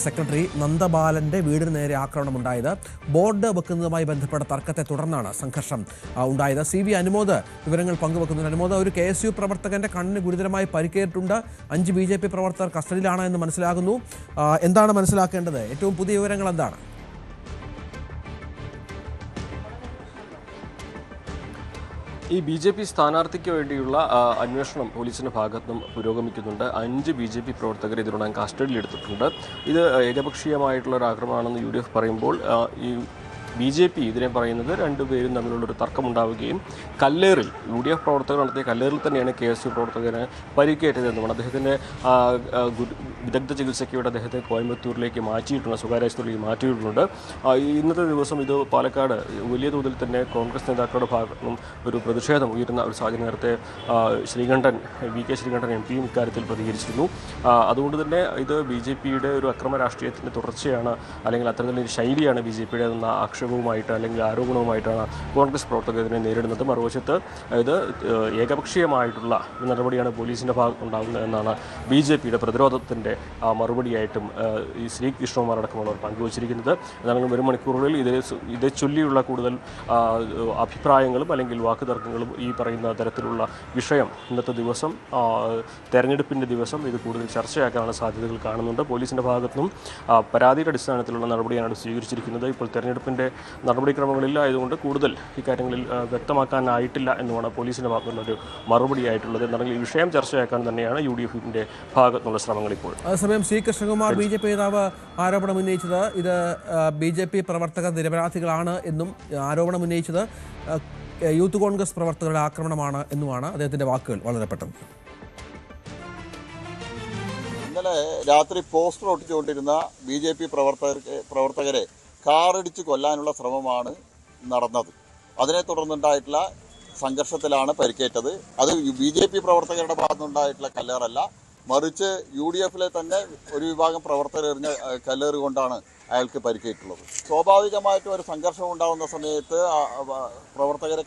സെക്രട്ടറി നന്ദബാലന്റെ വീടിന് നേരെ ആക്രമണമുണ്ടായത്. ബോർഡ് വെക്കുന്നതുമായി ബന്ധപ്പെട്ട തർക്കത്തെ തുടർന്നാണ് സംഘർഷം ഉണ്ടായത്. CV അനുമോദ് വിവരങ്ങൾ പങ്കുവെക്കുന്നു. അനുമോദ്, ഒരു KSU പ്രവർത്തകന്റെ കണ്ണിന് ഗുരുതരമായി പരിക്കേറ്റിട്ടുണ്ട്. 5 BJP പ്രവർത്തകർ കസ്റ്റഡിയിലാണ് എന്ന് മനസ്സിലാകുന്നു. എന്താണ് മനസ്സിലാക്കേണ്ടത്? ഏറ്റവും പുതിയ വിവരങ്ങൾ എന്താണ്? ഈ BJP സ്ഥാനാർത്ഥിക്ക് വേണ്ടിയുള്ള അന്വേഷണം പോലീസിന്റെ ഭാഗത്തുനിന്നും പുരോഗമിക്കുന്നുണ്ട്. 5 BJP പ്രവർത്തകർ ഇതിനോടകം കസ്റ്റഡിയിലെടുത്തിട്ടുണ്ട്. ഇത് ഏകപക്ഷീയമായിട്ടുള്ള ഒരു ആക്രമണമാണെന്ന് UDF പറയുമ്പോൾ ഈ BJP ഇതിനെ പറയുന്നത് രണ്ടുപേരും തമ്മിലുള്ളൊരു തർക്കമുണ്ടാവുകയും കല്ലേറിൽ UDF പ്രവർത്തകർ നടത്തിയ കല്ലേറിൽ തന്നെയാണ് KSU പ്രവർത്തകന് പരിക്കേറ്റതെന്നുമാണ്. അദ്ദേഹത്തിൻ്റെ വിദഗ്ധ ചികിത്സയ്ക്ക് വേണ്ടി അദ്ദേഹത്തെ കോയമ്പത്തൂരിലേക്ക് മാറ്റിയിട്ടുണ്ട്, സ്വകാര്യ ആശുപത്രിയിലേക്ക് മാറ്റിയിട്ടുണ്ട്. ഇന്നത്തെ ദിവസം ഇത് പാലക്കാട് വലിയ തോതിൽ തന്നെ കോൺഗ്രസ് നേതാക്കളുടെ ഭാഗത്തു നിന്നും ഒരു പ്രതിഷേധം ഉയരുന്ന ഒരു സാഹചര്യം നേരത്തെ VK ശ്രീകണ്ഠൻ MP ഇക്കാര്യത്തിൽ പ്രതികരിച്ചിരുന്നു. അതുകൊണ്ട് തന്നെ ഇത് BJPയുടെ ഒരു അക്രമ രാഷ്ട്രീയത്തിൻ്റെ തുടർച്ചയാണ്, അല്ലെങ്കിൽ അത്തരത്തിലൊരു ശൈലിയാണ് BJPയുടെ എന്ന ആക്ഷേപവുമായിട്ട് അല്ലെങ്കിൽ ആരോപണവുമായിട്ടാണ് കോൺഗ്രസ് പ്രവർത്തകർ ഇതിനെ നേരിടുന്നത്. മറുവശത്ത് ഇത് ഏകപക്ഷീയമായിട്ടുള്ള നടപടിയാണ് പോലീസിൻ്റെ ഭാഗത്തുണ്ടാകുന്നത് എന്നാണ് BJPയുടെ പ്രതിരോധത്തിൻ്റെ മറുപടിയായിട്ടും ഈ ശ്രീകൃഷ്ണകുമാർ അടക്കമുള്ളവർ പങ്കുവച്ചിരിക്കുന്നത്. എന്നാലും വരും മണിക്കൂറുകളിൽ ഇതേ ചൊല്ലിയുള്ള കൂടുതൽ അഭിപ്രായങ്ങളും അല്ലെങ്കിൽ വാക്കുതർക്കങ്ങളും ഈ പറയുന്ന തരത്തിലുള്ള വിഷയം ഇന്നത്തെ ദിവസം തെരഞ്ഞെടുപ്പിൻ്റെ ദിവസം ഇത് കൂടുതൽ ചർച്ചയാക്കാനുള്ള സാധ്യതകൾ കാണുന്നുണ്ട്. പോലീസിൻ്റെ ഭാഗത്തുനിന്നും പരാതിയുടെ അടിസ്ഥാനത്തിലുള്ള നടപടിയാണ് സ്വീകരിച്ചിരിക്കുന്നത്. ഇപ്പോൾ തെരഞ്ഞെടുപ്പിൻ്റെ നടപടിക്രമങ്ങളിൽ ആയതുകൊണ്ട് കൂടുതൽ ഇക്കാര്യങ്ങളിൽ വ്യക്തമാക്കാനായിട്ടില്ല എന്നുമാണ് പോലീസിൻ്റെ ഭാഗത്തുനിന്നൊരു മറുപടിയായിട്ടുള്ളത്. എന്നാണെങ്കിൽ ഈ വിഷയം ചർച്ചയാക്കാൻ തന്നെയാണ് UDFിൻ്റെ ഭാഗത്തുനിന്നുള്ള ശ്രമങ്ങൾ ഇപ്പോൾ. അതേസമയം ശ്രീകൃഷ്ണകുമാർ BJP നേതാവ് ആരോപണം ഉന്നയിച്ചത് ഇത് BJP പ്രവർത്തകർ നിരപരാധികളാണ് എന്നും ആരോപണം ഉന്നയിച്ചത് യൂത്ത് കോൺഗ്രസ് പ്രവർത്തകരുടെ ആക്രമണമാണ് എന്നുമാണ് അദ്ദേഹത്തിൻ്റെ വാക്കുകൾ. വളരെ പെട്ടെന്ന് ഇന്നലെ രാത്രി പോസ്റ്റർ ഒട്ടിച്ചുകൊണ്ടിരുന്ന BJP പ്രവർത്തകരെ കാറടിച്ച് കൊല്ലാനുള്ള ശ്രമമാണ് നടന്നത്. അതിനെ തുടർന്നുണ്ടായിട്ടുള്ള സംഘർഷത്തിലാണ് പരിക്കേറ്റത്. അത് BJP പ്രവർത്തകരുടെ ഭാഗത്തുനിന്നുണ്ടായിട്ടുള്ള കല്ലേറല്ല, മറിച്ച് UDFിലെ തന്നെ ഒരു വിഭാഗം പ്രവർത്തകർ എറിഞ്ഞ കല്ലേറ് കൊണ്ടാണ് അയാൾക്ക് പരിക്കേറ്റുള്ളത്. സ്വാഭാവികമായിട്ടും ഒരു സംഘർഷം ഉണ്ടാകുന്ന സമയത്ത് പ്രവർത്തകരെ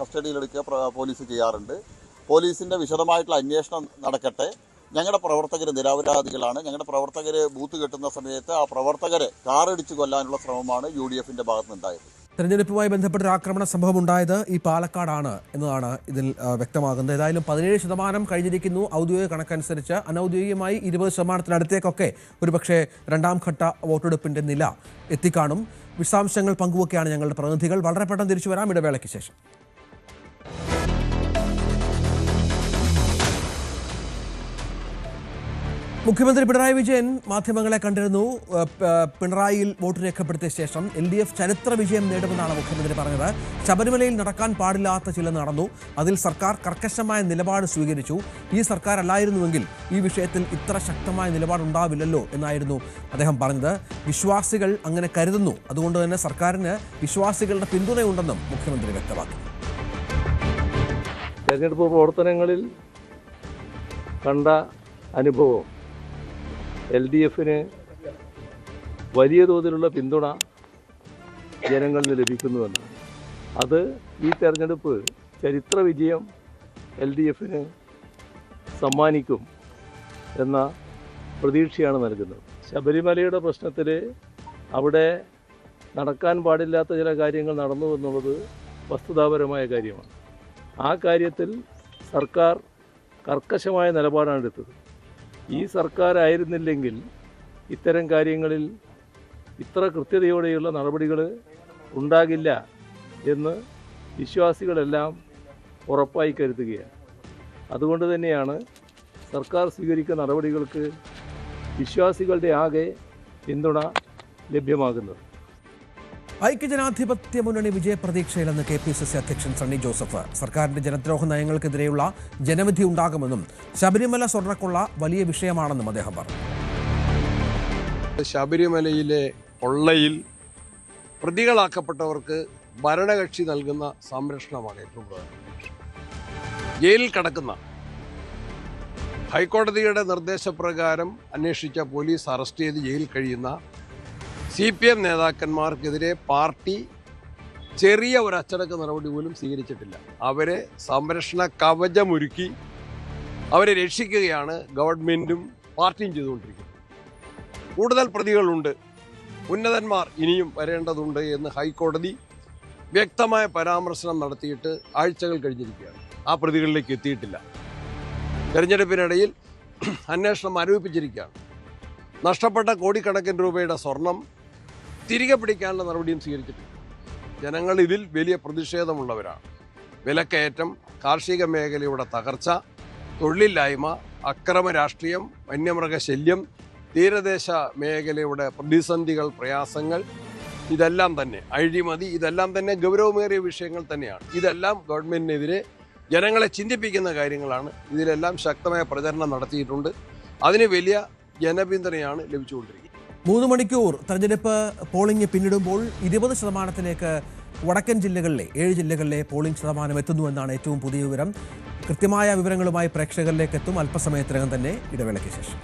കസ്റ്റഡിയിലെടുക്കുക പോലീസ് ചെയ്യാറുണ്ട്. പോലീസിൻ്റെ വിശദമായിട്ടുള്ള അന്വേഷണം നടക്കട്ടെ. ഞങ്ങളുടെ പ്രവർത്തകർ നിരപരാധികളാണ്. ഞങ്ങളുടെ പ്രവർത്തകർ ബൂത്ത് കെട്ടുന്ന സമയത്ത് ആ പ്രവർത്തകരെ കാറടിച്ച് കൊല്ലാനുള്ള ശ്രമമാണ് UDFിൻ്റെ ഭാഗത്തുനിന്നുണ്ടായത്. തെരഞ്ഞെടുപ്പുമായി ബന്ധപ്പെട്ടൊരു ആക്രമണ സംഭവം ഉണ്ടായത് ഈ പാലക്കാടാണ് എന്നതാണ് ഇതിൽ വ്യക്തമാകുന്നത്. ഏതായാലും 17% കഴിഞ്ഞിരിക്കുന്നു ഔദ്യോഗിക കണക്കനുസരിച്ച്. അനൗദ്യോഗികമായി 20%-നടുത്തേക്കൊക്കെ ഒരുപക്ഷെ രണ്ടാം ഘട്ട വോട്ടെടുപ്പിൻ്റെ നില എത്തിക്കാണും. വിശദാംശങ്ങൾ പങ്കുവയ്ക്കുകയാണ് ഞങ്ങളുടെ പ്രതിനിധികൾ. വളരെ പെട്ടെന്ന് തിരിച്ചു വരാം ഇടവേളയ്ക്ക് ശേഷം. മുഖ്യമന്ത്രി പിണറായി വിജയൻ മാധ്യമങ്ങളെ കണ്ടിരുന്നു. പിണറായിയിൽ വോട്ട് രേഖപ്പെടുത്തിയ ശേഷം LDF ചരിത്ര വിജയം നേടുമെന്നാണ് മുഖ്യമന്ത്രി പറഞ്ഞത്. ശബരിമലയിൽ നടക്കാൻ പാടില്ലാത്ത ചില നടന്നു, അതിൽ സർക്കാർ കർക്കശമായ നിലപാട് സ്വീകരിച്ചു. ഈ സർക്കാർ അല്ലായിരുന്നുവെങ്കിൽ ഈ വിഷയത്തിൽ ഇത്ര ശക്തമായ നിലപാടുണ്ടാവില്ലല്ലോ എന്നായിരുന്നു അദ്ദേഹം പറഞ്ഞത്. വിശ്വാസികൾ അങ്ങനെ കരുതുന്നു, അതുകൊണ്ട് തന്നെ സർക്കാരിന് വിശ്വാസികളുടെ പിന്തുണയുണ്ടെന്നും മുഖ്യമന്ത്രി വ്യക്തമാക്കി. തെരഞ്ഞെടുപ്പ് പ്രവർത്തനങ്ങളിൽ കണ്ട അനുഭവം LDFന് വലിയ തോതിലുള്ള പിന്തുണ ജനങ്ങളിൽ നിന്ന് ലഭിക്കുന്നുവെന്ന്. അത് ഈ തെരഞ്ഞെടുപ്പ് ചരിത്ര വിജയം LDFന് സമ്മാനിക്കും എന്ന പ്രതീക്ഷയാണ് നൽകുന്നത്. ശബരിമലയുടെ പ്രശ്നത്തിൽ അവിടെ നടക്കാൻ പാടില്ലാത്ത ചില കാര്യങ്ങൾ നടന്നു എന്നുള്ളത് വസ്തുതാപരമായ കാര്യമാണ്. ആ കാര്യത്തിൽ സർക്കാർ കർക്കശമായ നിലപാടാണ് എടുത്തത്. ഈ സർക്കാരായിരുന്നില്ലെങ്കിൽ ഇത്തരം കാര്യങ്ങളിൽ ഇത്ര കൃത്യതയോടെയുള്ള നടപടികൾ ഉണ്ടാകില്ല എന്ന് വിശ്വാസികളെല്ലാം ഉറപ്പായി കരുതുകയാണ്. അതുകൊണ്ട് തന്നെയാണ് സർക്കാർ സ്വീകരിക്കുന്ന നടപടികൾക്ക് വിശ്വാസികളുടെ ആകെ പിന്തുണ ലഭ്യമാകുന്നത്. ഐക്യജനാധിപത്യ മുന്നണി വിജയപ്രതീക്ഷയിലെന്ന് KPCC അധ്യക്ഷൻ സണ്ണി ജോസഫ്. സർക്കാരിന്റെ ജനദ്രോഹ നയങ്ങൾക്കെതിരെയുള്ള ജനവിധി ഉണ്ടാകുമെന്നും ശബരിമല സ്വർണ്ണക്കൊള്ള വലിയ വിഷയമാണെന്നും അദ്ദേഹം പറഞ്ഞു. ശബരിമലയിലെ കൊള്ളയിൽ പ്രതികളാക്കപ്പെട്ടവർക്ക് ഭരണകക്ഷി നൽകുന്ന സംരക്ഷണമാണ് ഏറ്റവും പ്രധാനം. ജയിലിൽ കിടക്കുന്ന ഹൈക്കോടതിയുടെ നിർദ്ദേശപ്രകാരം അന്വേഷിച്ച പോലീസ് അറസ്റ്റ് ചെയ്ത് ജയിലിൽ കഴിയുന്ന CPM നേതാക്കന്മാർക്കെതിരെ പാർട്ടി ചെറിയ ഒരു അച്ചടക്ക നടപടി പോലും സ്വീകരിച്ചിട്ടില്ല. അവരെ സംരക്ഷണ കവചമൊരുക്കി അവരെ രക്ഷിക്കുകയാണ് ഗവൺമെൻറ്റും പാർട്ടിയും ചെയ്തുകൊണ്ടിരിക്കുന്നത്. കൂടുതൽ പ്രതികളുണ്ട്, ഉന്നതന്മാർ ഇനിയും വരേണ്ടതുണ്ട് എന്ന് ഹൈക്കോടതി വ്യക്തമായ പരാമർശനം നടത്തിയിട്ട് ആഴ്ചകൾ കഴിഞ്ഞിരിക്കുകയാണ്. ആ പ്രതികളിലേക്ക് എത്തിയിട്ടില്ല. തെരഞ്ഞെടുപ്പിനിടയിൽ അന്വേഷണം ആരോപിച്ചിരിക്കുകയാണ്. നഷ്ടപ്പെട്ട കോടിക്കണക്കിന് രൂപയുടെ സ്വർണം തിരികെ പിടിക്കാനുള്ള നടപടിയും സ്വീകരിച്ചിട്ടുണ്ട്. ജനങ്ങൾ ഇതിൽ വലിയ പ്രതിഷേധമുള്ളവരാണ്. വിലക്കയറ്റം, കാർഷിക മേഖലയുടെ തകർച്ച, തൊഴിലില്ലായ്മ, അക്രമ രാഷ്ട്രീയം, വന്യമൃഗശല്യം, തീരദേശ മേഖലയുടെ പ്രതിസന്ധികൾ, പ്രയാസങ്ങൾ, ഇതെല്ലാം തന്നെ അഴിമതി, ഇതെല്ലാം തന്നെ ഗൗരവമേറിയ വിഷയങ്ങൾ തന്നെയാണ്. ഇതെല്ലാം ഗവൺമെൻറ്റിനെതിരെ ജനങ്ങളെ ചിന്തിപ്പിക്കുന്ന കാര്യങ്ങളാണ്. ഇതിലെല്ലാം ശക്തമായ പ്രചരണം നടത്തിയിട്ടുണ്ട്. അതിന് വലിയ ജനപിന്തുണയാണ് ലഭിച്ചുകൊണ്ടിരിക്കുന്നത്. 3 മണിക്കൂർ തെരഞ്ഞെടുപ്പ് പോളിംഗ് പിന്നിടുമ്പോൾ 20% വടക്കൻ ജില്ലകളിലെ 7 ജില്ലകളിലെ പോളിംഗ് ശതമാനം എത്തുന്നുവെന്നാണ് ഏറ്റവും പുതിയ വിവരം. കൃത്യമായ വിവരങ്ങളുമായി പ്രേക്ഷകരിലേക്ക് എത്തും അല്പസമയത്തിനകം തന്നെ ഇടവേളയ്ക്ക് ശേഷം.